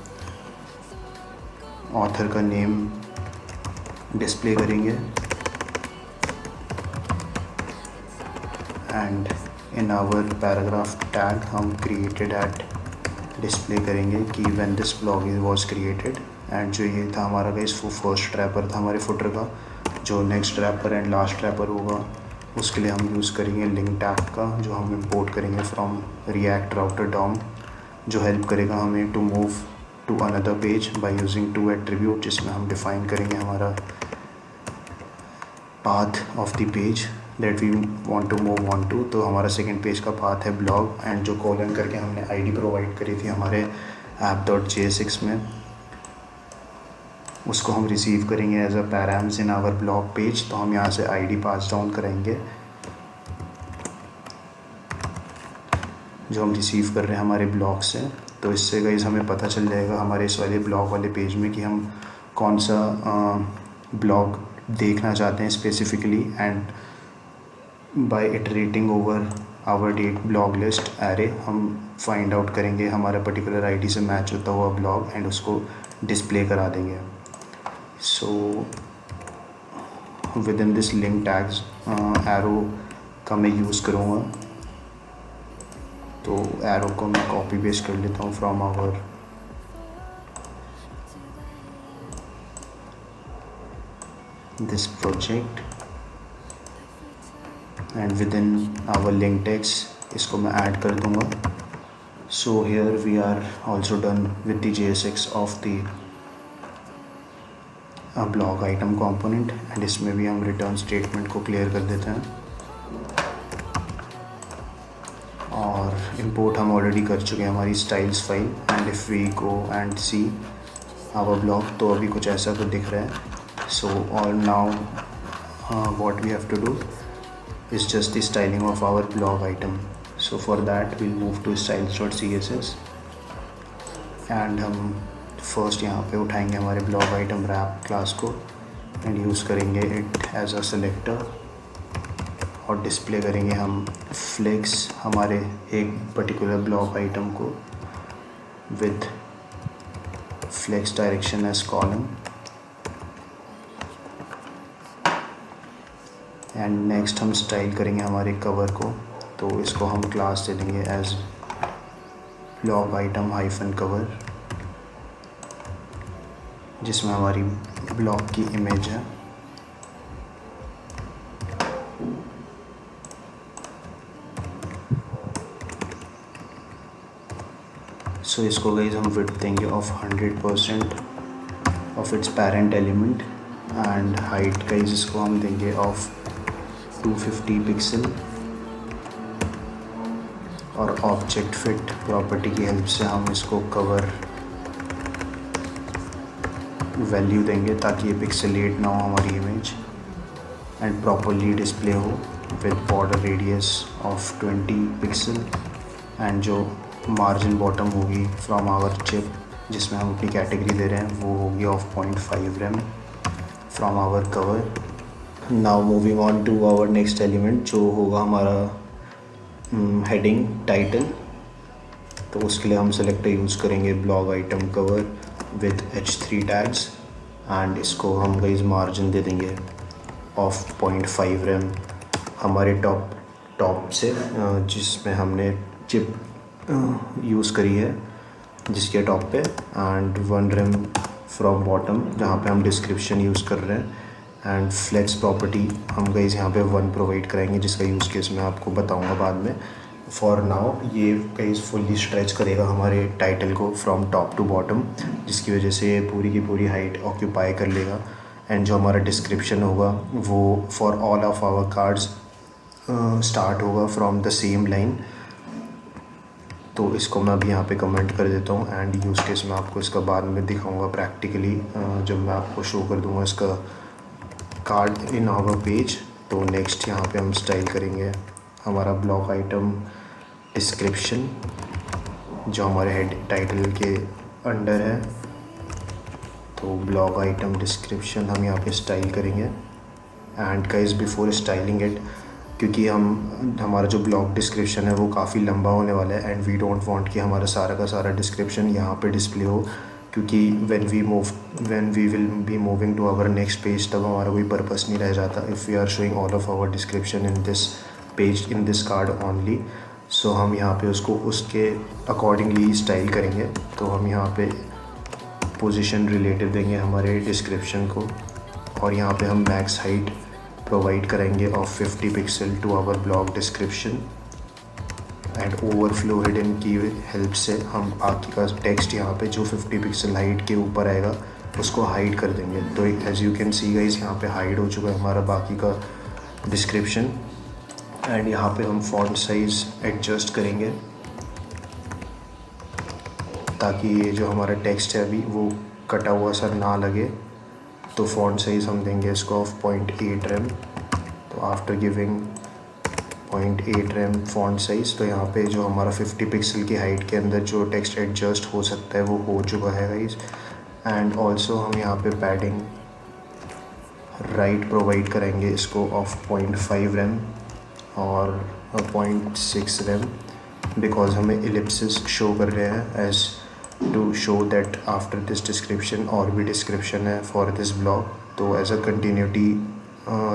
ऑथर का नेम डिस्प्ले करेंगे, and in our paragraph tag हम क्रिएटेड एट डिस्प्ले करेंगे कि when this blog was created. And जो ये था हमारा गाइस वो फर्स्ट रैपर था हमारे फुटर का. जो next wrapper and last wrapper होगा उसके लिए हम यूज़ करेंगे लिंक टैग का, जो हम इंपोर्ट करेंगे फ्रॉम रिएक्ट राउटर डॉम, जो हेल्प करेगा हमें to move to another page by using to attribute, जिसमें हम डिफ़ाइन करेंगे हमारा path of the page that we want to move on to. तो हमारा सेकंड पेज का पाथ है ब्लॉग, एंड जो कॉलन करके हमने आईडी प्रोवाइड करी थी हमारे app.jsx में, उसको हम रिसीव करेंगे as a params in our blog page. तो हम यहाँ से आईडी पास डाउन करेंगे जो हम रिसीव कर रहे हैं हमारे ब्लॉग से. तो इससे गाइस हमें पता चल जाएगा हमारे इस वाले ब्लॉग वाले पेज में कि हम कौन सा ब्लॉग देखना चाहते हैं specifically, and by iterating over our date blog list array हम फाइंड आउट करेंगे हमारा पर्टिकुलर आईडी से मैच होता हुआ ब्लॉग, एंड उसको डिस्प्ले करा देंगे. So with in this link tags arrow का मैं यूज़ करूँगा. तो एरो को मैं कॉपी पेस्ट कर लेता हूँ from our this project, and within our link tags इसको मैं ऐड कर दूँगा. So here we are also done with the JSX of the blog item component, and इसमें भी हम रिटर्न स्टेटमेंट को क्लियर कर देते हैं. और इंपोर्ट हम ऑलरेडी कर चुके हैं हमारी styles file, and if we go and see our blog तो अभी कुछ ऐसा तो दिख रहा है. So all now what we have to do is just the styling of our blog item. So for that we'll move to styles.css, and हम first यहाँ पे उठाएंगे हमारे ब्लॉग आइटम रैप क्लास को, एंड यूज़ करेंगे it as a selector, और display करेंगे हम फ्लेक्स हमारे एक पर्टिकुलर ब्लॉग आइटम को with flex direction as column. And next हम स्टाइल करेंगे हमारे कवर को, तो इसको हम क्लास दे देंगे as blog item hyphen cover, जिसमें हमारी ब्लॉग की इमेज है. सो इसको गाइस हम विड्थ देंगे of 100% of its parent element, and height guys इसको हम देंगे ऑफ 250 पिक्सल, और ऑब्जेक्ट फिट प्रॉपर्टी की हेल्प से हम इसको कवर वैल्यू देंगे ताकि ये पिक्सेलेट ना हो हमारी इमेज, एंड प्रॉपरली डिस्प्ले हो with border radius of 20 pixel, and जो मार्जिन बॉटम होगी फ्रॉम आवर चिप जिसमें हम अपनी कैटेगरी दे रहे हैं वो होगी of 0.5 rem from our cover. Now moving on to our next element जो होगा हमारा हेडिंग टाइटल. तो उसके लिए हम सेलेक्टर यूज़ करेंगे blog item cover with H3 tags, and इसको हम गाइस मार्जिन दे देंगे ऑफ 0.5 रेम हमारे टॉप से, जिसमें हमने चिप यूज़ करी है जिसके टॉप पे, एंड 1 रेम फ्रॉम बॉटम जहाँ पे हम डिस्क्रिप्शन यूज़ कर रहे हैं, एंड फ्लेक्स प्रॉपर्टी हम गाइस यहाँ पे 1 प्रोवाइड कराएंगे जिसका यूज़ केस मैं आपको बताऊँगा बाद में। फॉर नाउ ये गाइस फुल्ली स्ट्रेच करेगा हमारे टाइटल को फ्रॉम टॉप टू बॉटम, जिसकी वजह से ये पूरी की पूरी हाइट ऑक्यूपाई कर लेगा। एंड जो हमारा डिस्क्रिप्शन होगा वो for all of our cards start होगा फ्रॉम द सेम लाइन। तो इसको मैं अभी यहाँ पे कमेंट कर देता हूँ, एंड यूज़ केस मैं आपको इसका बाद में दिखाऊंगा प्रैक्टिकली जब मैं आपको शो कर दूँगा इसका कार्ड इन आवर पेज। तो नेक्स्ट यहाँ पे हम स्टाइल करेंगे हमारा ब्लॉक आइटम डिस्क्रिप्शन जो हमारे हेड टाइटल के अंडर है। तो ब्लॉक आइटम डिस्क्रिप्शन हम यहाँ पे स्टाइल करेंगे। And guys before styling it, क्योंकि हमारा जो ब्लॉक डिस्क्रिप्शन है वो काफ़ी लंबा होने वाला है, एंड वी डोंट वांट कि हमारा सारा का सारा डिस्क्रिप्शन यहाँ पे डिस्प्ले हो, क्योंकि when we will be moving to our next page तब हमारा कोई पर्पस नहीं रह जाता if we are showing all of our description in this page in this card only. So हम यहाँ पे उसको उसके अकॉर्डिंगली स्टाइल करेंगे। तो हम यहाँ पे पोजीशन रिलेटिव देंगे हमारे डिस्क्रिप्शन को, और यहाँ पे हम मैक्स हाइट प्रोवाइड करेंगे of 50 pixel to our block description, and overflow hidden की हेल्प से हम बाकी का टेक्स्ट यहाँ पे जो 50 पिक्सल हाइट के ऊपर आएगा उसको हाइड कर देंगे। तो as you can see guys यहाँ पे हाइड हो चुका है हमारा बाकी का डिस्क्रिप्शन। एंड यहाँ पे हम फॉन्ट साइज़ एडजस्ट करेंगे ताकि ये जो हमारा टेक्स्ट है अभी वो कटा हुआ सा ना लगे। तो फॉन्ट साइज़ हम देंगे इसको ऑफ 0.8 रेम। तो after giving 0.8 rem font size, तो यहाँ पे जो हमारा 50 पिक्सल की हाइट के अंदर जो टेक्स्ट एडजस्ट हो सकता है वो हो चुका है गाइस। एंड ऑल्सो हम यहाँ पे पैडिंग राइट प्रोवाइड करेंगे इसको ऑफ 0.5 रेम और 0.6 रेम, बिकॉज हमें एलिप्सिस शो कर रहे हैं as to show that after this description और भी डिस्क्रिप्शन है फॉर दिस ब्लॉग। तो एज अ कंटिन्यूटी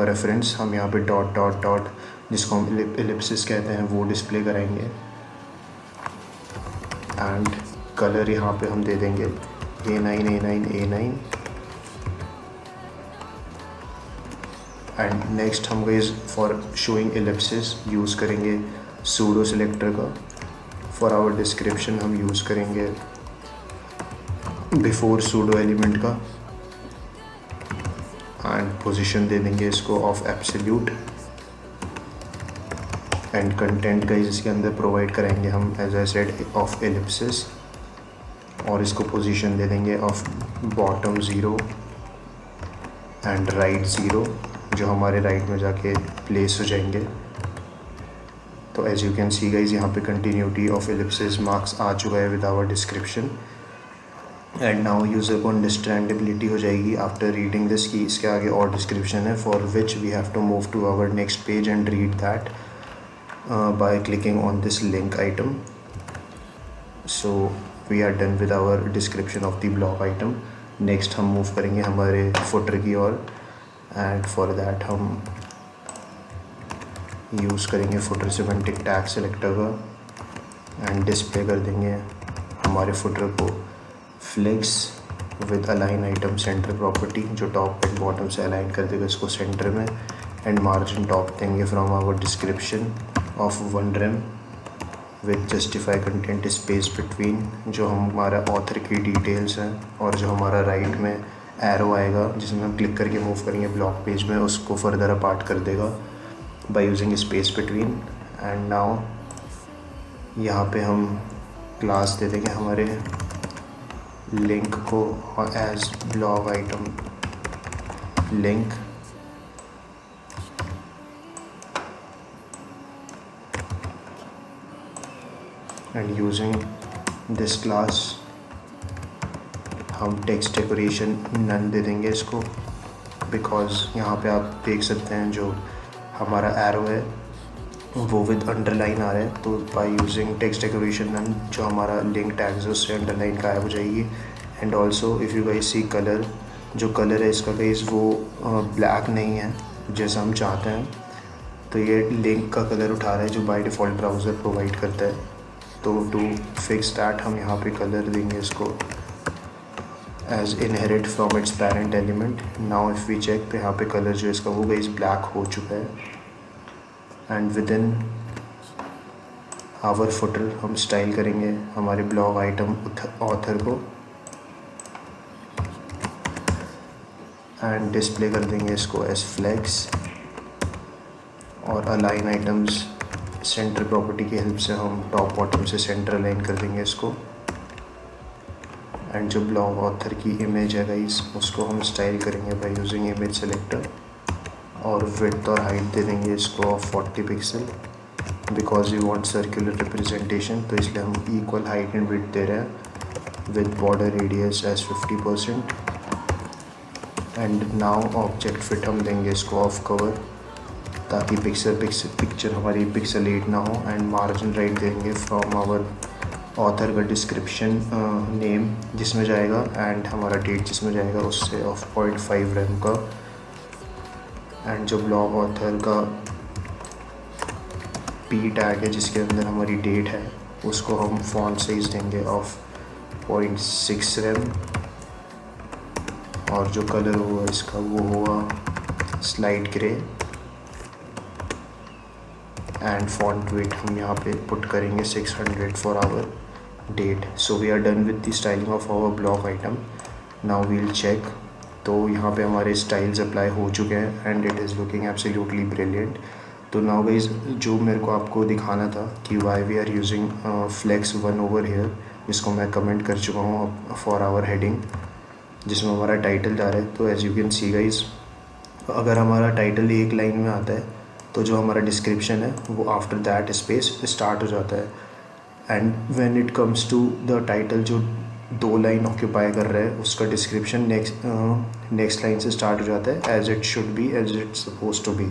रेफरेंस हम यहाँ पे डॉट डॉट डॉट जिसको हम एलिप्सिस कहते हैं वो डिस्प्ले कराएंगे। एंड कलर यहाँ पे हम दे देंगे A9 एंड नेक्स्ट हम guys for showing ellipsis use करेंगे सूडो सिलेक्टर का। फॉर आवर डिस्क्रिप्शन हम यूज़ करेंगे बिफोर सूडो एलिमेंट का, एंड पोजीशन दे देंगे इसको of absolute. And content guys इसके अंदर प्रोवाइड करेंगे हम as I said of ellipsis, और इसको पोजीशन दे देंगे ऑफ बॉटम 0 एंड राइट 0 जो हमारे राइट में जाके प्लेस हो जाएंगे। तो as you can see guys यहाँ पे कंटिन्यूटी ऑफ एलिप्सिस मार्क्स आ चुका है with our description. And now user को अंडरस्टैंडेबिलिटी हो जाएगी आफ्टर रीडिंग दिस कि इसके आगे और डिस्क्रिप्शन है for which we have to move to our next page and read that by clicking on this link item. So we are done with our description of the block item. Next हम move करेंगे हमारे footer की ओर, and for that हम use करेंगे footer semantic tag selector का, and display कर देंगे हमारे फुटर को flex with align item centre property जो टॉप एंड बॉटम से अलाइन कर देगा इसको सेंटर में। एंड मार्जिन टॉप देंगे from our description of 1 rem with justify content space between, जो हमारा ऑथर की डिटेल्स हैं, और जो हमारा राइट में एरो आएगा जिसमें हम क्लिक करके मूव करेंगे ब्लॉक पेज में उसको फर्दर अपार्ट कर देगा by using space between. And now यहाँ पे हम क्लास दे देंगे हमारे लिंक को as blog item link, and using this class हम टेक्स्ट डेकोरेशन नन दे देंगे इसको, बिकॉज यहाँ पे आप देख सकते हैं जो हमारा एरो है वो विद अंडरलाइन आ रहा है। तो by using text decoration none जो हमारा लिंक टैग्स है उससे अंडरलाइन गायब हो जाएगी। And also if you guys see colour जो कलर है इसका गाइस वो ब्लैक नहीं है जैसा हम चाहते हैं, तो ये लिंक का कलर उठा रहा है जो बाय डिफ़ॉल्ट ब्राउज़र प्रोवाइड करता है। तो टू फिक्स दैट हम यहाँ पे कलर देंगे इसको as inherit from its parent element. Now if we check तो यहाँ पे कलर जो इसका वो गाइस ब्लैक हो चुका है। And within our footer हम स्टाइल करेंगे हमारे ब्लॉग आइटम ऑथर को एंड डिस्प्ले कर देंगे इसको एज फ्लेक्स। और अलाइन आइटम्स सेंटर प्रॉपर्टी की हेल्प से हम टॉप बॉटम से सेंटर अलाइन कर देंगे इसको। एंड जो ब्लॉग ऑथर की इमेज है गाइस उसको हम स्टाइल करेंगे बाय यूजिंग इमेज सेलेक्टर और विड्थ और हाइट दे देंगे इसको of 40 pixel because we want circular representation, तो इसलिए हम इक्वल हाइट एंड विड्थ दे रहे हैं with border radius as 50%। And now object fit हम देंगे इसको ऑफ कवर ताकि पिक्चर हमारी पिक्सेलेट ना हो। एंड मार्जिन राइट देंगे फ्रॉम आवर ऑथर का डिस्क्रिप्शन नेम जिसमें जाएगा एंड हमारा डेट जिसमें जाएगा उससे ऑफ 0.5 रैम का। एंड जो ब्लॉग ऑथर का पी टैग है जिसके अंदर हमारी डेट है उसको हम फॉन्ट साइज देंगे ऑफ 0.6 रैम। और जो कलर होगा इसका वो होगा slide grey. And font weight हम यहाँ पे पुट करेंगे 600 for our date. So we are done with the styling of our blog item. Now we'll check. तो यहाँ पे हमारे स्टाइल्स अप्लाई हो चुके हैं and it is looking absolutely brilliant. तो नाउ गाइस जो मेरे को आपको दिखाना था कि why we are using flex 1 over here, जिसको मैं कमेंट कर चुका हूँ फॉर आवर हेडिंग जिसमें हमारा टाइटल जा रहा है। तो as you can see guys अगर हमारा टाइटल एक लाइन में आता है तो जो हमारा डिस्क्रिप्शन है वो आफ्टर दैट स्पेस स्टार्ट हो जाता है। And when it comes to the title जो 2 लाइन ऑक्यूपाई कर रहा है उसका डिस्क्रिप्शन नेक्स्ट लाइन से स्टार्ट हो जाता है as it should be, as it suppose to be.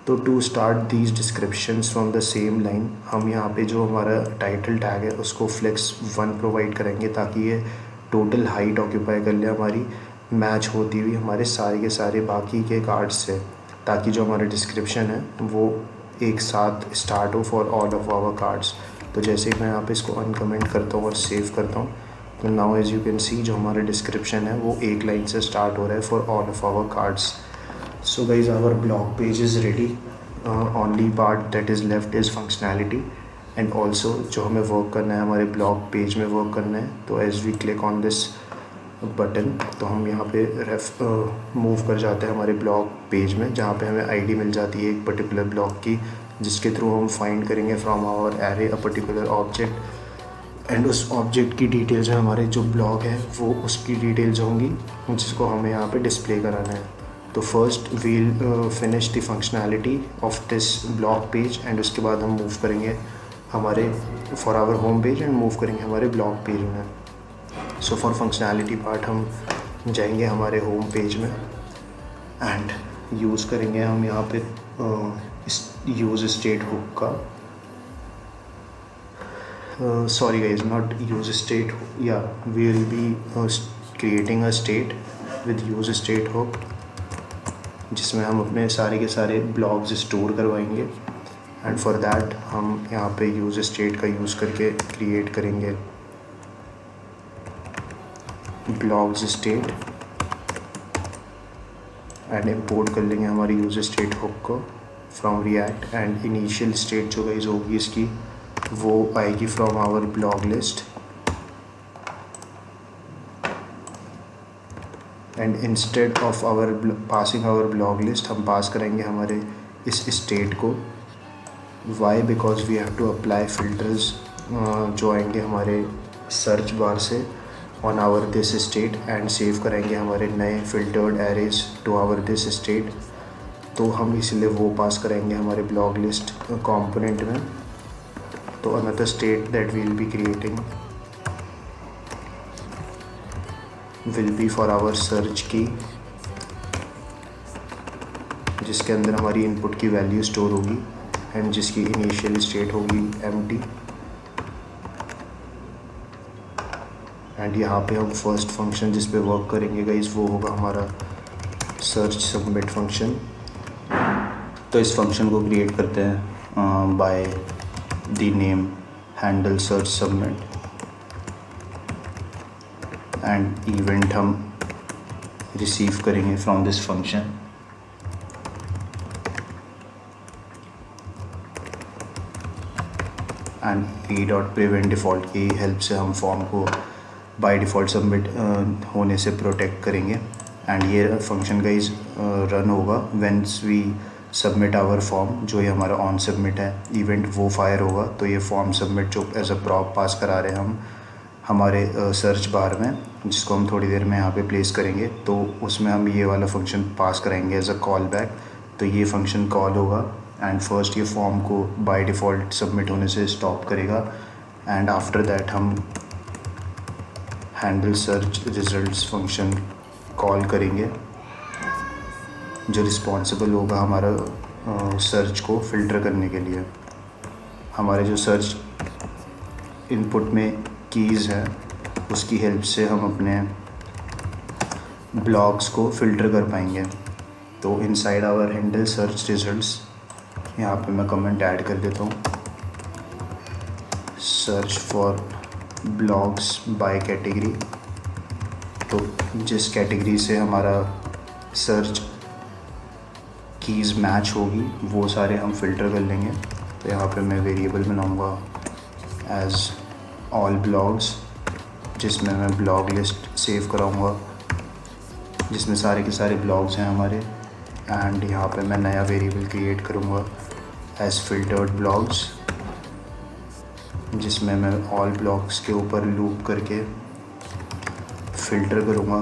तो to start these descriptions from the same line हम यहाँ पे जो हमारा टाइटल टैग है उसको फ्लेक्स 1 प्रोवाइड करेंगे ताकि ये टोटल हाइट ऑक्यूपाई कर ले हमारी, मैच होती हुई हमारे सारे के सारे बाकी के कार्ड्स से, ताकि जो हमारा डिस्क्रिप्शन है वो एक साथ स्टार्ट हो for all of our cards. तो जैसे ही मैं यहाँ पे इसको अनकमेंट करता हूँ और सेव करता हूँ तो now as you can see जो हमारा डिस्क्रिप्शन है वो एक लाइन से स्टार्ट हो रहा है for all of our cards. So guys our blog page is ready. Only part that is left is functionality and also जो हमें वर्क करना है हमारे ब्लॉग पेज में वर्क करना है। तो as we click on this button तो हम यहाँ पे मूव कर जाते हैं हमारे ब्लॉग पेज में जहाँ पे हमें आईडी मिल जाती है एक पर्टिकुलर ब्लॉग की, जिसके थ्रू हम फाइंड करेंगे from our array a particular object. And उस ऑब्जेक्ट की डिटेल्स में हमारे जो ब्लॉग है वो उसकी डिटेल्स होंगी जिसको हमें यहाँ पे डिस्प्ले कराना है। तो first we'll finish the functionality of this blog page and उसके बाद हम मूव करेंगे हमारे for our home page and move करेंगे हमारे ब्लॉग पेज में। सो फॉर फंक्शनैलिटी पार्ट हम जाएंगे हमारे होम पेज में एंड यूज़ करेंगे हम यहाँ पे यूज़ स्टेट हुक का, sorry guys not use state, या we will be creating a state with use state hook जिसमें हम अपने सारे के सारे ब्लॉग्स स्टोर करवाएंगे। एंड फॉर दैट हम यहाँ पे यूज़ स्टेट का यूज़ करके क्रिएट करेंगे ब्लॉग्स स्टेट एंड इंपोर्ट कर लेंगे हमारी यूज़ स्टेट हुक को from React. And initial state जो गाइस होगी इसकी वो आएगी from our blog list. And instead of our passing our blog list हम पास करेंगे हमारे इस स्टेट को। Why? Because we have to apply filters जो आएंगे हमारे सर्च बार से on our this state and save कराएंगे हमारे नए filtered arrays to our this state. तो हम इसलिए वो पास कराएंगे हमारे ब्लॉग लिस्ट कंपोनेंट में। तो another state that we will be creating will be for our search की, जिसके अंदर हमारी इनपुट की वैल्यू स्टोर होगी एंड जिसकी इनिशियल स्टेट होगी एम्प्टी। एंड यहाँ पे हम फर्स्ट फंक्शन जिस पे वर्क करेंगे गाइस वो होगा हमारा सर्च सबमिट फंक्शन। तो इस फंक्शन को क्रिएट करते हैं by the name handle search submit, and event हम रिसीव करेंगे from this function. And p.prevent default की हेल्प से हम फॉर्म को बाय डिफ़ॉल्ट सबमिट होने से प्रोटेक्ट करेंगे। एंड ये फंक्शन गाइज रन होगा व्हेंस वी सबमिट आवर फॉर्म। जो ये हमारा ऑन सबमिट है इवेंट वो फायर होगा। तो ये फॉर्म सबमिट जो एज अ प्रॉप पास करा रहे हैं हम हमारे सर्च बार में, जिसको हम थोड़ी देर में यहाँ पे प्लेस करेंगे, तो उसमें हम ये वाला फंक्शन पास कराएंगे एज अ कॉल बैक। तो ये फंक्शन कॉल होगा एंड फर्स्ट ये फॉर्म को बाय डिफ़ॉल्ट सबमिट होने से स्टॉप करेगा। एंड आफ्टर दैट हम handle search results function call करेंगे, जो रिस्पॉन्सिबल होगा हमारा सर्च को फ़िल्टर करने के लिए। हमारे जो सर्च इनपुट में कीज़ हैं उसकी हेल्प से हम अपने ब्लॉग्स को फ़िल्टर कर पाएंगे। तो inside our handle search results यहाँ पे मैं कमेंट ऐड कर देता हूँ, search for blogs by category. तो जिस कैटेगरी से हमारा सर्च कीज़ मैच होगी वो सारे हम फ़िल्टर कर लेंगे। तो यहाँ पे मैं वेरिएबल बनाऊँगा एज ऑल ब्लॉग्स, जिसमें मैं ब्लॉग लिस्ट सेव कराऊँगा जिसमें सारे के सारे ब्लॉग्स हैं हमारे। एंड यहाँ पे मैं नया वेरिएबल क्रिएट करूँगा एज फिल्टर्ड ब्लॉग्स, जिसमें मैं ऑल ब्लॉग्स के ऊपर लूप करके फ़िल्टर करूँगा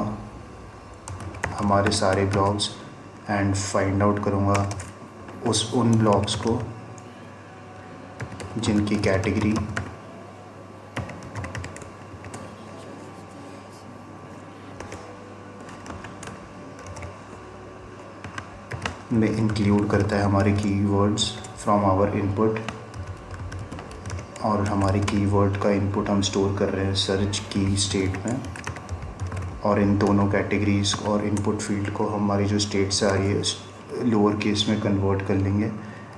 हमारे सारे ब्लॉग्स एंड फाइंड आउट करूँगा उन ब्लॉग्स को जिनकी कैटेगरी में इंक्लूड करता है हमारे कीवर्ड्स फ्रॉम आवर इनपुट। और हमारे कीवर्ड का इनपुट हम स्टोर कर रहे हैं सर्च की स्टेट में, और इन दोनों कैटेगरीज़ और इनपुट फील्ड को हमारी जो स्टेट से आ रही है लोअर केस में कन्वर्ट कर लेंगे।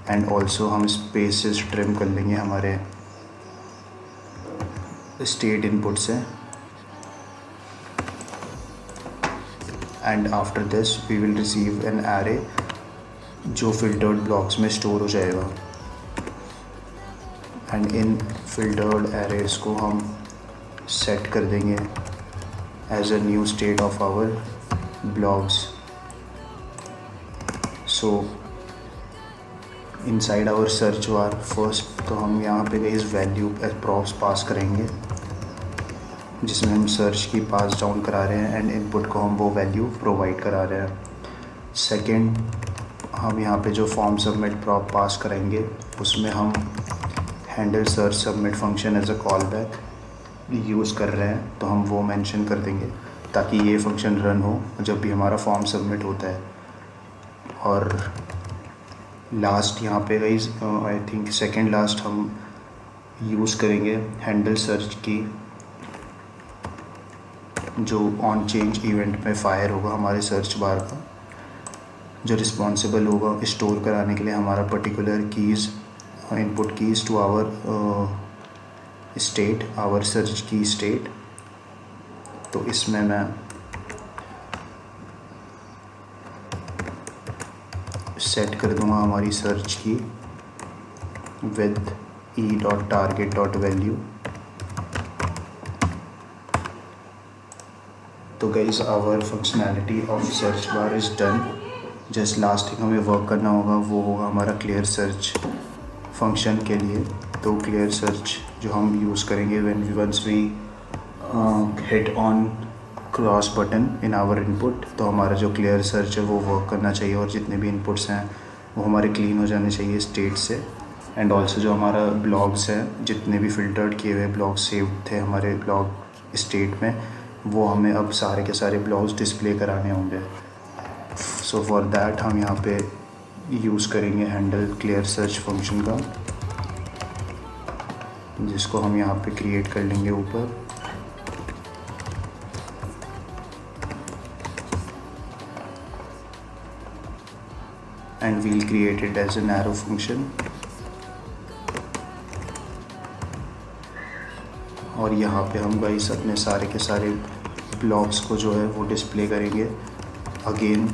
एंड ऑल्सो हम स्पेसेस ट्रिम कर लेंगे हमारे स्टेट इनपुट से। And after this we will receive an array जो फिल्टर्ड ब्लॉक्स में स्टोर हो जाएगा। एंड इन फिल्टर्ड एरेज को हम सेट कर देंगे as a new state of our blogs. So inside our search bar first तो हम यहाँ पे इस वैल्यू एज प्रॉप्स पास करेंगे, जिसमें हम सर्च की पास डाउन करा रहे हैं एंड इनपुट को हम वो वैल्यू प्रोवाइड करा रहे हैं। सेकंड, हम यहाँ पे जो फॉर्म सबमिट प्रॉप पास करेंगे उसमें हम handle search submit function as a callback use कर रहे हैं। तो हम वो मेंशन कर देंगे ताकि ये फंक्शन रन हो जब भी हमारा फॉर्म सबमिट होता है। और लास्ट यहाँ पे guys I think second last हम यूज़ करेंगे हैंडल सर्च की, जो ऑन चेंज इवेंट में फायर होगा हमारे सर्च बार का, जो रिस्पॉन्सिबल होगा स्टोर कराने के लिए हमारा particular keys input keys to our state, our search की स्टेट। तो इसमें मैं सेट कर दूंगा हमारी सर्च की विद e.target.value। तो guys our functionality of search bar is done. Just last thing हमें वर्क करना होगा वो होगा हमारा क्लियर सर्च फंक्शन के लिए। तो क्लियर सर्च जो हम यूज़ करेंगे once we hit on cross button in our input, तो हमारा जो क्लियर सर्च है वो वर्क करना चाहिए और जितने भी इनपुट्स हैं वो हमारे क्लीन हो जाने चाहिए स्टेट से। एंड ऑल्सो जो हमारा ब्लॉग्स हैं, जितने भी फ़िल्टर्ड किए हुए ब्लॉग्स सेव थे हमारे ब्लॉग स्टेट में, वो हमें अब सारे के सारे ब्लॉग्स डिस्प्ले कराने होंगे। सो फॉर दैट हम यहाँ पे यूज़ करेंगे हैंडल क्लियर सर्च फंक्शन का, जिसको हम यहाँ पे क्रिएट कर लेंगे ऊपर। and we'll create it as an arrow function. और यहाँ पे हम गाइस अपने सारे के सारे ब्लॉक्स को जो है वो डिस्प्ले करेंगे, again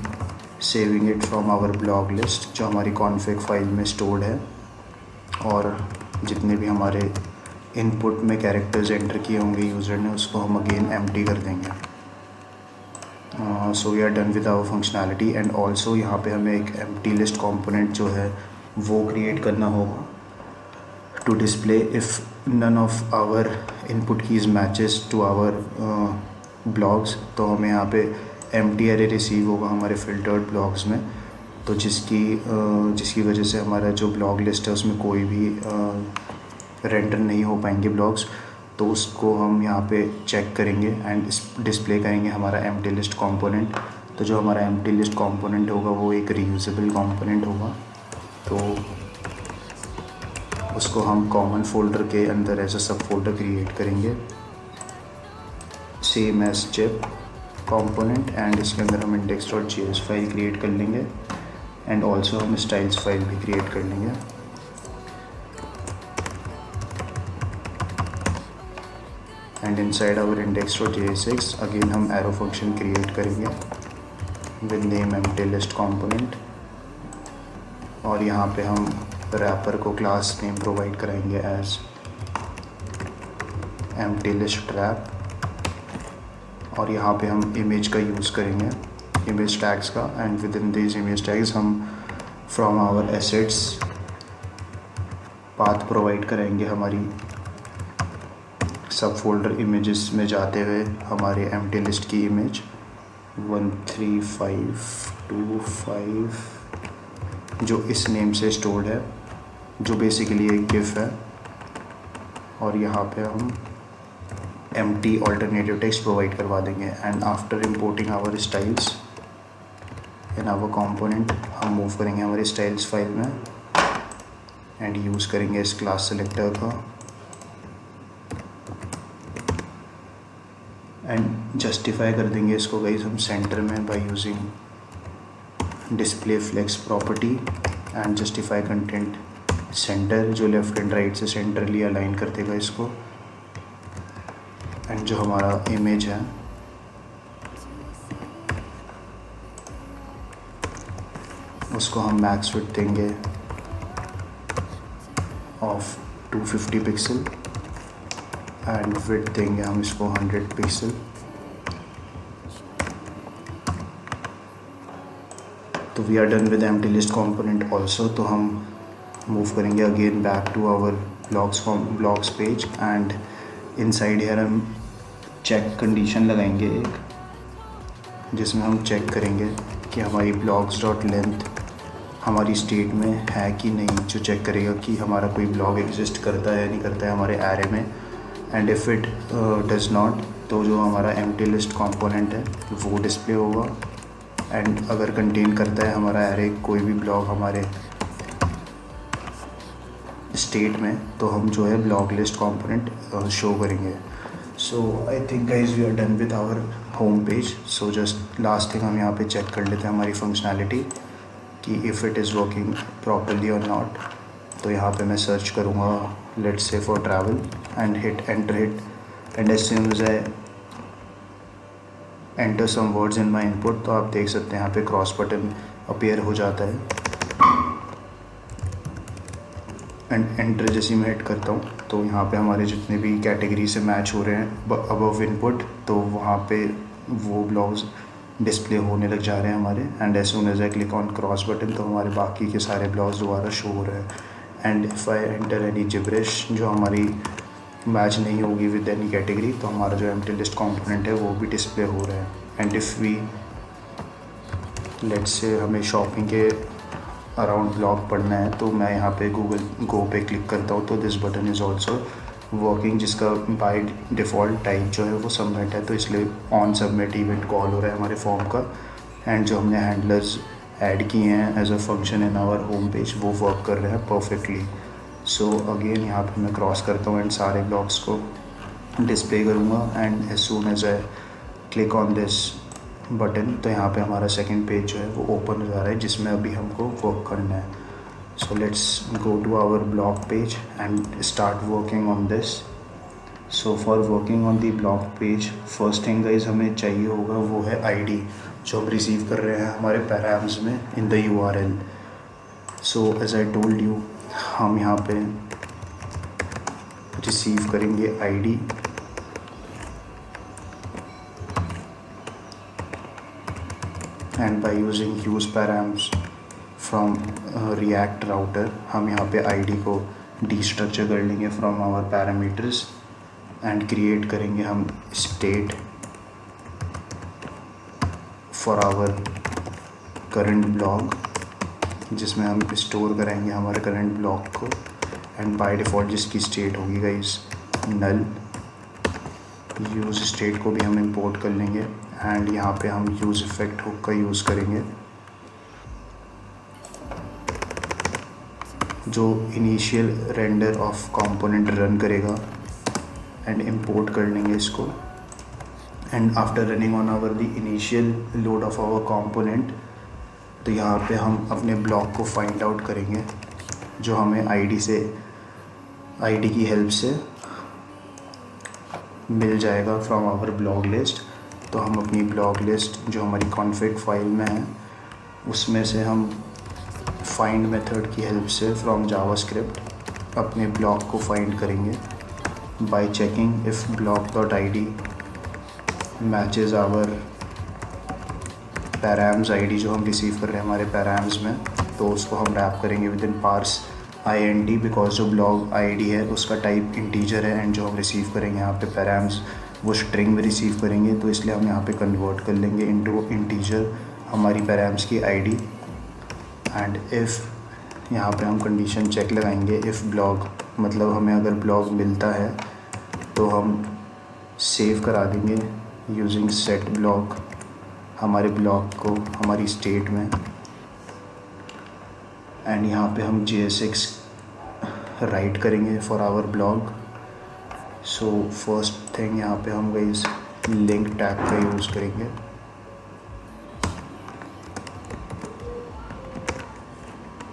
saving it from our blog list जो हमारी कॉन्फ़िग फाइल में स्टोर्ड है। और जितने भी हमारे इनपुट में कैरेक्टर्स एंटर किए होंगे यूज़र ने, उसको हम अगेन एम्प्टी कर देंगे। So we are done with our functionality. And also यहाँ पे हमें एक एम्प्टी लिस्ट कंपोनेंट जो है वो क्रिएट करना होगा to display if none of our input keys matches to our blogs. तो हमें यहाँ पे एम्प्टी एरे रिसीव होगा हमारे फिल्टर्ड ब्लॉक्स में, तो जिसकी वजह से हमारा जो ब्लॉक लिस्ट है उसमें कोई भी रेंडर नहीं हो पाएंगे ब्लॉक्स। तो उसको हम यहाँ पे चेक करेंगे एंड डिस्प्ले करेंगे हमारा एम्प्टी लिस्ट कंपोनेंट। तो जो हमारा एम्प्टी लिस्ट कंपोनेंट होगा वो एक रीयूजेबल कंपोनेंट होगा, तो उसको हम कॉमन फोल्डर के अंदर ऐसा सब फोल्डर क्रिएट करेंगे same as chip component. And इसके अंदर हम index.js फाइल क्रिएट कर लेंगे एंड ऑल्सो हम स्टाइल्स फाइल भी क्रिएट कर लेंगे। And inside our index.jsx again हम एरो फंक्शन क्रिएट करेंगे with name empty list component. और यहाँ पे हम रैपर को क्लास नेम प्रोवाइड कराएंगे एज एम्प्टी लिस्ट रैप। और यहाँ पे हम इमेज का यूज़ करेंगे, इमेज टैग्स का। And within this image tags हम from our assets path provide कराएंगे हमारी सब फोल्डर इमेजेस में जाते हुए हमारे एम्प्टी लिस्ट की इमेज 13525 जो इस नेम से स्टोर्ड है, जो बेसिकली एक गिफ है। और यहाँ पे हम एम्प्टी ऑल्टरनेटिव टेक्स्ट प्रोवाइड करवा देंगे। And after importing our styles in our component हम मूव करेंगे हमारे स्टाइल्स फाइल में एंड यूज़ करेंगे इस क्लास सेलेक्टर का एंड जस्टिफाई कर देंगे इसको गाइस हम सेंटर में by using display flex property and justify content center, जो लेफ्ट एंड राइट से सेंटरली अलाइन कर देगा इसको। एंड जो हमारा इमेज है उसको हम मैक्स विड्थ देंगे ऑफ 250 पिक्सल एंड विड्थ देंगे हम इसको 100 पिक्सल। तो we are done with empty list component also. तो हम मूव करेंगे again back to our blogs page and inside here हम चेक कंडीशन लगाएंगे एक, जिसमें हम चेक करेंगे कि हमारी ब्लॉक्स डॉट लेंथ हमारी स्टेट में है कि नहीं, जो चेक करेगा कि हमारा कोई ब्लॉग एग्जिस्ट करता है या नहीं करता है हमारे एरे में। And if it does not, तो जो हमारा एम्प्टी लिस्ट कंपोनेंट है वो डिस्प्ले होगा। एंड अगर कंटेन करता है हमारा एरे कोई भी ब्लॉग हमारे स्टेट में, तो हम जो है ब्लॉक लिस्ट कंपोनेंट शो करेंगे। So I think guys we are done with our home page. So just last thing हम यहाँ पे चेक कर लेते हैं हमारी फंक्शनैलिटी कि if it is working properly और नॉट। तो यहाँ पे मैं सर्च करूँगा let's say for travel and hit enter and as soon as I enter some words in my input, तो आप देख सकते हैं यहाँ पे क्रॉस बटन अपीयर हो जाता है। एंड एंटर जैसे मैं हिट करता हूँ तो यहाँ पे हमारे जितने भी कैटेगरी से मैच हो रहे हैं अबव इनपुट, तो वहाँ पे वो ब्लॉग्स डिस्प्ले होने लग जा रहे हैं हमारे। And as soon as I click on cross button तो हमारे बाकी के सारे ब्लॉग्स दोबारा शो हो रहे हैं। And if I enter any gibberish जो हमारी मैच नहीं होगी विद एनी कैटेगरी, तो हमारा जो एम्प्टी लिस्ट कंपोनेंट है वो भी डिस्प्ले हो रहा है। And if we let's say हमें शॉपिंग के अराउंड ब्लॉग पढ़ना है, तो मैं यहाँ पे गूगल गो पे क्लिक करता हूँ तो this button is also working, जिसका बाय डिफ़ॉल्ट टाइप जो है वो सबमिट है, तो इसलिए ऑन सबमिट इवेंट कॉल हो रहा है हमारे फॉर्म का। एंड जो हमने हैंडलर्स ऐड किए हैं as a function in our home page वो वर्क कर रहे हैं परफेक्टली। सो अगेन यहाँ पे मैं क्रॉस करता हूँ एंड सारे ब्लॉग्स को डिस्प्ले करूँगा। And as soon as I click on this button, तो यहाँ पे हमारा सेकंड पेज जो है वो ओपन हो जा रहा है जिसमें अभी हमको वर्क करना है. So let's go to our blog page and start working on this. So for working on the blog page, first thing guys हमें चाहिए होगा वो है आईडी जो हम रिसीव कर रहे हैं हमारे पैराम्स में in the URL. So as I told you, हम यहाँ पे रिसीव करेंगे ID and by using use params from React router हम यहाँ पे आईडी को डिस्ट्रक्चर कर लेंगे from our parameters and create करेंगे हम state for our current blog जिसमें हम स्टोर करेंगे हमारे करंट ब्लॉग को. एंड बाय डिफ़ॉल्ट जिसकी स्टेट होगी गाइस नल. यूज़ स्टेट को भी हम इंपोर्ट कर लेंगे एंड यहाँ पे हम यूज़ इफेक्ट हुक का यूज़ करेंगे जो initial render of component run करेगा एंड इंपोर्ट कर लेंगे इसको. And after running on our the initial load of our component, तो यहाँ पे हम अपने ब्लॉक को फाइंड आउट करेंगे जो हमें आईडी की हेल्प से मिल जाएगा फ्रॉम आवर ब्लॉग लिस्ट. तो हम अपनी ब्लॉग लिस्ट जो हमारी कॉन्फ़िग फाइल में है उसमें से हम फाइंड मेथड की हेल्प से फ्रॉम जावास्क्रिप्ट अपने ब्लॉक को फाइंड करेंगे by checking if block.id matches our params ID जो हम रिसीव कर रहे हैं हमारे पैराम्स में. तो उसको हम रैप करेंगे within parse int because जो ब्लॉग आईडी है उसका टाइप इंटीजर है एंड जो हम रिसीव करेंगे यहाँ पे पैराम्स वो स्ट्रिंग में रिसीव करेंगे. तो इसलिए हम यहाँ पे कन्वर्ट कर लेंगे इनटू इंटीजर हमारी पैराम्स की आईडी. एंड इफ़ यहाँ पे हम कंडीशन चेक लगाएंगे इफ़ ब्लॉग मतलब हमें अगर ब्लॉग मिलता है तो हम सेव करा देंगे यूजिंग सेट ब्लॉग हमारे ब्लॉग को हमारी स्टेट में. एंड यहाँ पे हम JSX राइट करेंगे for our blog. So first thing यहाँ पे हम गाइस लिंक टैग का यूज़ करेंगे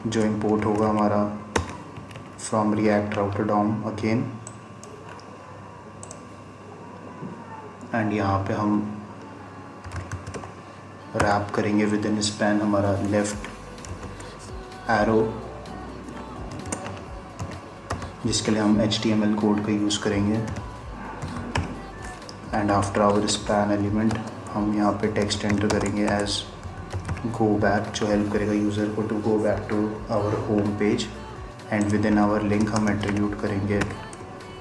जो इंपोर्ट होगा हमारा from React router DOM again. And यहाँ पे हम रैप करेंगे विद इन स्पैन हमारा लेफ़्ट एरो जिसके लिए हम HTML कोड का यूज़ करेंगे. And after our span element हम यहाँ पे टेक्स्ट एंटर करेंगे एज गो बैक जो हेल्प करेगा यूज़र को to go back to our home page. And within our link हम एट्रीब्यूट करेंगे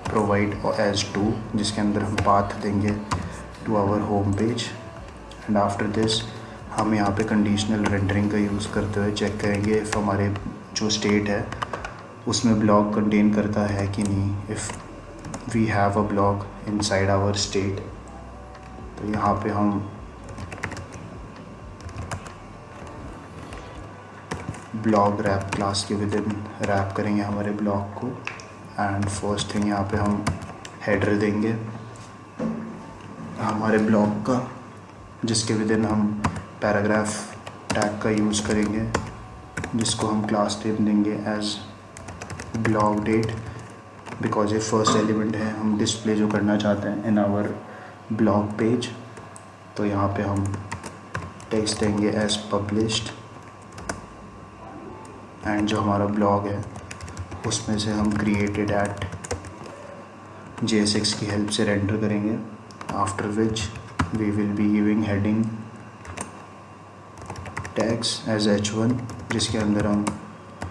प्रोवाइड एज टू जिसके अंदर हम पाथ देंगे to our home page. And after this हम यहाँ पे कंडीशनल रेंडरिंग का यूज़ करते हुए चेक करेंगे इफ़ हमारे जो स्टेट है उसमें ब्लॉग कंटेन करता है कि नहीं. If we have a blog inside our state तो यहाँ पे हम ब्लॉग रैप क्लास के विद इन रैप करेंगे हमारे ब्लॉग को. एंड फर्स्ट थिंग यहाँ पे हम हेडर देंगे हमारे ब्लॉग का जिसके विद इन हम पैराग्राफ टैग का यूज़ करेंगे जिसको हम क्लास नेम देंगे एज ब्लॉग डेट बिकॉज ये फर्स्ट एलिमेंट है हम डिस्प्ले जो करना चाहते हैं इन आवर ब्लॉग पेज. तो यहाँ पे हम टेक्स्ट देंगे एज पब्लिश्ड एंड जो हमारा ब्लॉग है उसमें से हम क्रिएटेड एट JSX की हेल्प से रेंडर करेंगे. After which we will be giving heading tags as H1 जिसके अंदर हम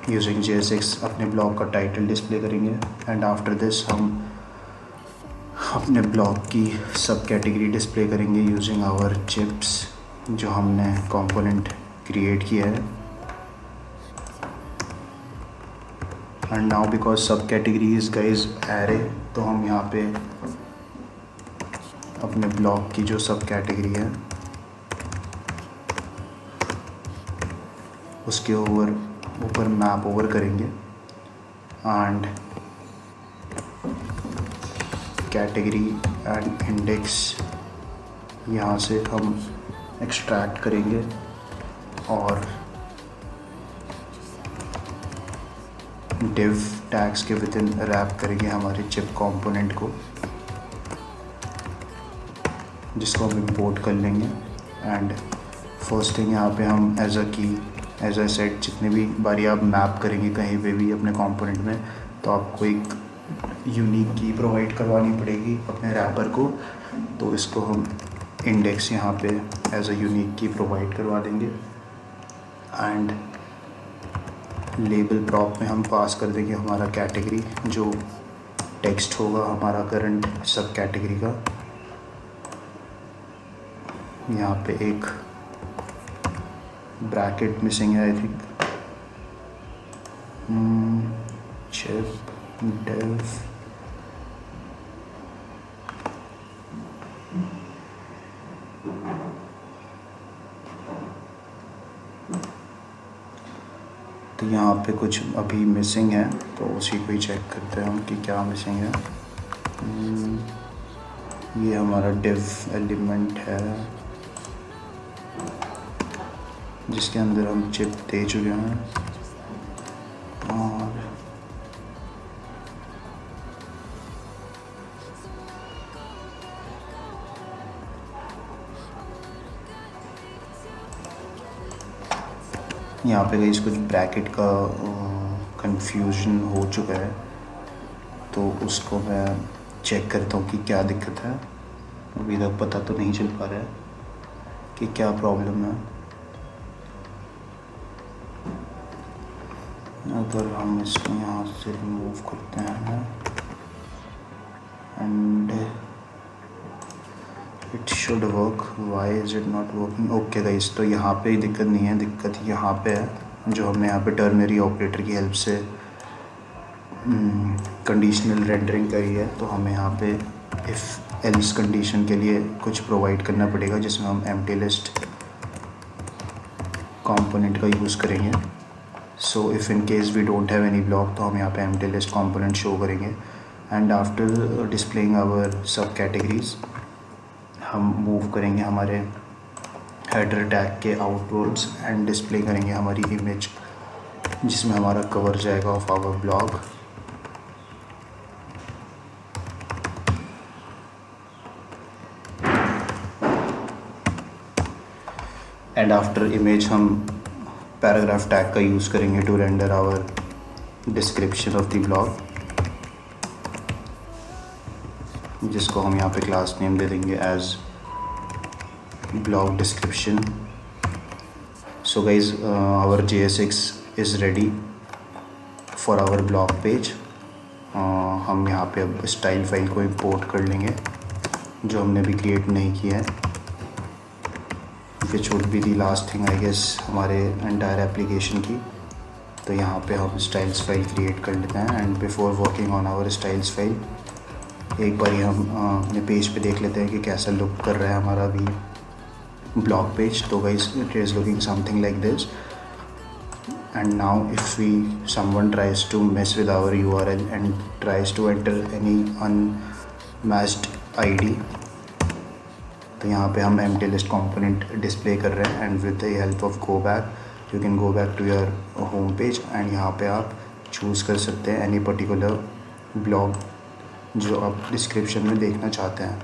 यूजिंग JSX अपने ब्लॉग का टाइटल डिस्प्ले करेंगे. एंड आफ्टर दिस हम अपने ब्लॉग की सब कैटेगरी डिस्प्ले करेंगे यूजिंग आवर चिप्स जो हमने कंपोनेंट क्रिएट किया है. And now because subcategory is guys array तो हम यहाँ पे अपने ब्लॉग की जो सब कैटेगरी है उसके ऊपर मैप ओवर करेंगे एंड कैटेगरी एंड इंडेक्स यहाँ से हम एक्सट्रैक्ट करेंगे और div टैग्स के विद इन रैप करेंगे हमारे चिप कंपोनेंट को, जिसको हम इंपोर्ट कर लेंगे। एंड फर्स्ट थिंग यहाँ पे हम एज अ सेट जितने भी बारी आप मैप करेंगे कहीं पे भी अपने कंपोनेंट में, तो आपको एक यूनिक की प्रोवाइड करवानी पड़ेगी अपने रैपर को। तो इसको हम इंडेक्स यहाँ पे एज अ यूनिक की प्रोवाइड करवा देंगे। एंड लेबल प्रॉप में हम पास कर देंगे हमारा कैटेगरी, जो टेक्स्ट होगा हमारा करंट सब कैटेगरी का। यहाँ पे एक ब्रैकेट मिसिंग है आई थिंक। चिप डेव तो यहाँ पे कुछ अभी मिसिंग है, तो उसी को ही चेक करते हैं हम कि क्या मिसिंग है। ये हमारा डिव एलिमेंट है जिसके अंदर हम चिप दे चुके हैं। और यहाँ पे गाइस कुछ ब्रैकेट का कंफ्यूजन हो चुका है, तो उसको मैं चेक करता हूँ कि क्या दिक्कत है। अभी तक पता तो नहीं चल पा रहा है कि क्या प्रॉब्लम है। अगर हम इसको यहाँ से रिमूव करते हैं and it should work, why is it not working. Okay guys, तो यहाँ पे ही दिक्कत नहीं है, दिक्कत यहाँ पे है जो हमने यहाँ पे टर्नरी ऑपरेटर की हेल्प से कंडीशनल रेंडरिंग करी है। तो हमें यहाँ पे इफ़ एल्स कंडीशन के लिए कुछ प्रोवाइड करना पड़ेगा, जिसमें हम एम्प्टी लिस्ट कंपोनेंट का यूज़ करेंगे। So if in case we don't have any blog, तो हम यहाँ पे एम्प्टी लिस्ट कंपोनेंट शो करेंगे। एंड आफ्टर डिस्प्लेइंग आवर सब कैटेगरीज, हम मूव करेंगे हमारे हेडर टैग के आउटवर्ड्स एंड डिस्प्ले करेंगे हमारी इमेज, जिसमें हमारा कवर जाएगा of our blog. And after image हम पैराग्राफ टैग का यूज़ करेंगे to render our description of the blog, जिसको हम यहाँ पे क्लास नेम दे देंगे as blog description. So guys, our JSX is ready for our blog page. हम यहाँ पे अब स्टाइल फाइल को इंपोर्ट कर लेंगे जो हमने भी क्रिएट नहीं किया है, which would be the last thing I guess हमारे एंटायर एप्लीकेशन की। तो यहाँ पे हम स्टाइल्स फाइल क्रिएट कर लेते हैं। And before working on our styles file, एक बार हम अपने पेज पे देख लेते हैं कि कैसा लुक कर रहा है हमारा अभी ब्लॉग पेज। तो guys, it is looking something like this. And now if we someone tries to mess with our URL and tries to enter any unmatched ID, तो यहाँ पे हम एम्प्टी लिस्ट कंपोनेंट डिस्प्ले कर रहे हैं। And with the help of go back, you can go back to your home page एंड यहाँ पे आप चूज़ कर सकते हैं एनी पर्टिकुलर ब्लॉग जो आप डिस्क्रिप्शन में देखना चाहते हैं।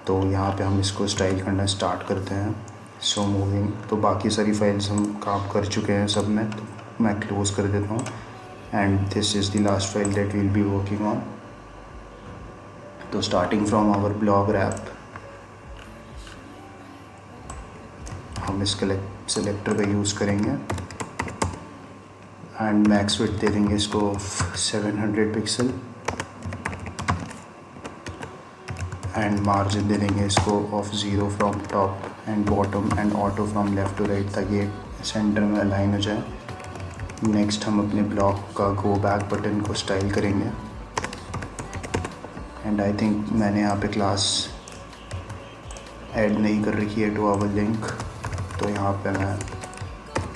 तो यहाँ पे हम इसको स्टाइल करना स्टार्ट करते हैं। सो मूविंग, तो बाकी सारी फाइल्स हम काम कर चुके हैं सब में, तो मैं क्लोज़ कर देता हूँ। And this is the last file that will be working on. तो starting from our blog wrap, हम इस सेलेक्टर का यूज़ करेंगे एंड मैक्स विड्थ दे देंगे इसको 700 पिक्सल एंड मार्जिन दे देंगे इसको of 0 from top and bottom and auto from left to right, ताकि ये सेंटर में अलाइन हो जाए। नेक्स्ट हम अपने ब्लॉग का गो बैक बटन को स्टाइल करेंगे। एंड आई थिंक मैंने यहाँ पे क्लास ऐड नहीं कर रखी है टू आवर लिंक, तो यहाँ पे मैं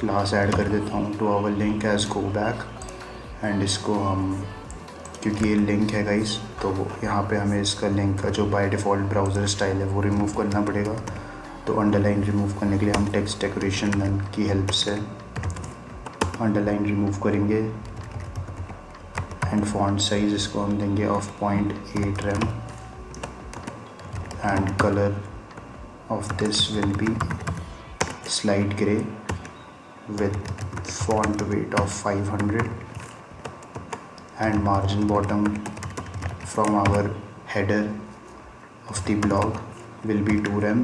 क्लास ऐड कर देता हूँ to our link as go back. And इसको हम, क्योंकि ये लिंक है गाइस, तो यहाँ पे हमें इसका लिंक का जो बाय डिफ़ॉल्ट ब्राउज़र स्टाइल है वो रिमूव करना पड़ेगा। तो अंडरलाइन रिमूव करने के लिए हम टेक्स्ट डेकोरेशन नन की हेल्प से अंडरलाइन रिमूव करेंगे एंड फॉन्ट साइज इसको हम देंगे of 0.8 rem and colour of this will be slight grey with font weight of 500 and margin bottom from our header of the blog will be 2 rem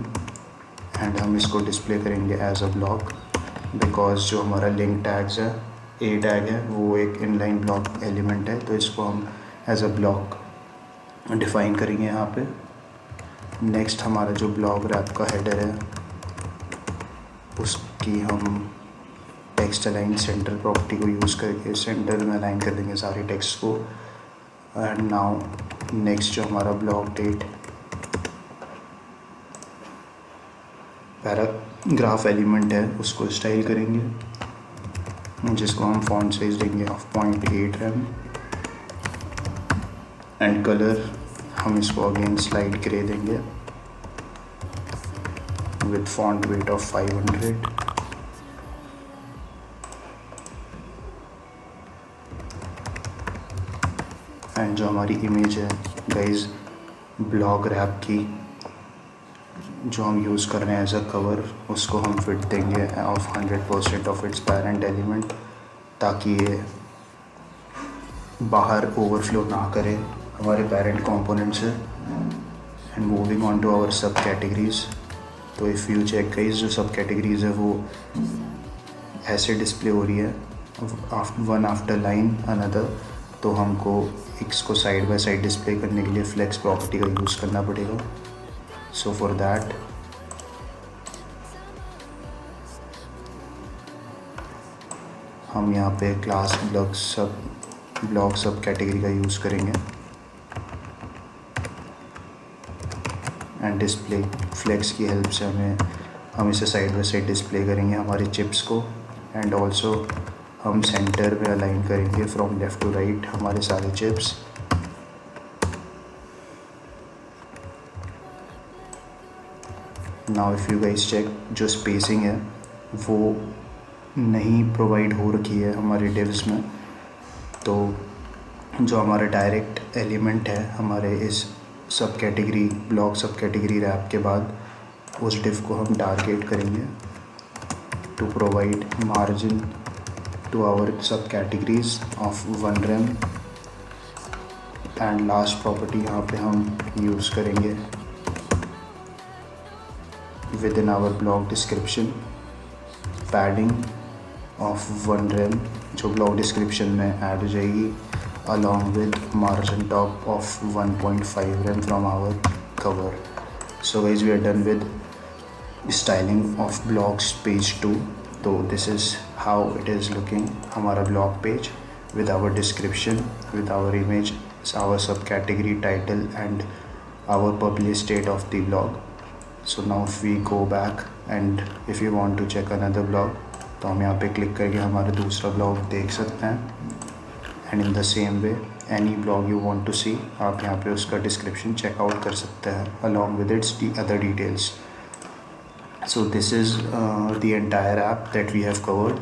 and हम इसको display करेंगे as a blog because जो हमारा link tags है ए tag है वो एक inline blog element है, तो इसको हम एज अ ब्लॉग डिफाइन करेंगे यहाँ पे। नेक्स्ट हमारा जो ब्लॉग रैप का हेडर है उसकी हम टेक्स्ट अलाइन सेंटर प्रॉपर्टी को यूज़ करके सेंटर में अलाइन कर देंगे सारे टेक्स्ट को। एंड नाउ नेक्स्ट जो हमारा ब्लॉग डेट पैराग्राफ एलिमेंट है उसको स्टाइल करेंगे जिसको हम फॉन्ट साइज देंगे ऑफ 0.8 rem एंड कलर हम इसको अगेन स्लाइड ग्रे देंगे with font weight of 500 and जो हमारी इमेज है गाइज ब्लॉग रैप की जो हम यूज़ कर रहे हैं एज अ कवर उसको हम फिट देंगे of 100% of its parent element ताकि ये बाहर ओवरफ्लो ना करे हमारे पेरेंट कंपोनेंट से। And moving on to our सब कैटेगरीज, तो इफ़ यू चेक गाइज जो सब कैटेगरीज है वो ऐसे डिस्प्ले हो रही है वन आफ्टर लाइन अनदर, तो हमको इसको साइड बाय साइड डिस्प्ले करने के लिए फ्लेक्स प्रॉपर्टी का यूज़ करना पड़ेगा। सो फॉर दैट हम यहाँ पे क्लास ब्लॉग सब कैटेगरी का यूज़ करेंगे एंड डिस्प्ले फ्लेक्स की हेल्प से हम इसे साइड बाय साइड डिस्प्ले करेंगे हमारे चिप्स को। एंड ऑल्सो हम सेंटर में अलाइन करेंगे फ्रॉम लेफ़्ट टू राइट हमारे सारे chips. Now if you guys check जो स्पेसिंग है वो नहीं प्रोवाइड हो रखी है हमारे डिव्स में, तो जो हमारा डायरेक्ट एलिमेंट है हमारे इस sub category blog sub category wrap के बाद उस डिव को हम टारगेट करेंगे to provide margin to our subcategories of 1 rem and last property यहाँ पे हम यूज़ करेंगे within our blog description padding of 1 rem जो ब्लॉग डिस्क्रिप्शन में ऐड हो जाएगी along with margin top of 1.5 rem from our cover. So guys, we are done with styling of blogs page 2. So this is how it is looking, हमारा blog page with our description, with our image, our subcategory title and our published date of the blog. So now if we go back and if you want to check another blog, तो हम यहाँ पे click करके हमारा दूसरा blog देख सकते हैं। And in the same way any blog you want to see आप यहाँ पे उसका डिस्क्रिप्शन चेकआउट कर सकते हैं along with its other details. So this is the entire app that we have covered,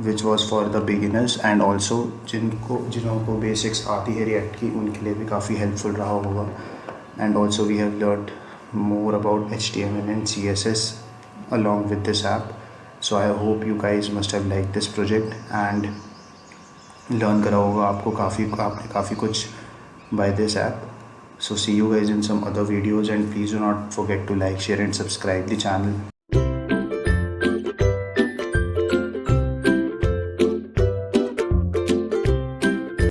which was for the beginners and also जिनको basics आती है React की उनके लिए भी काफ़ी helpful रहा होगा। And also we have learned more about HTML and CSS along with this app. So I hope you guys must have liked this project and learn करा होगा आपने काफ़ी कुछ by this app. So see you guys in some other videos and please do not forget to like, share and subscribe the channel.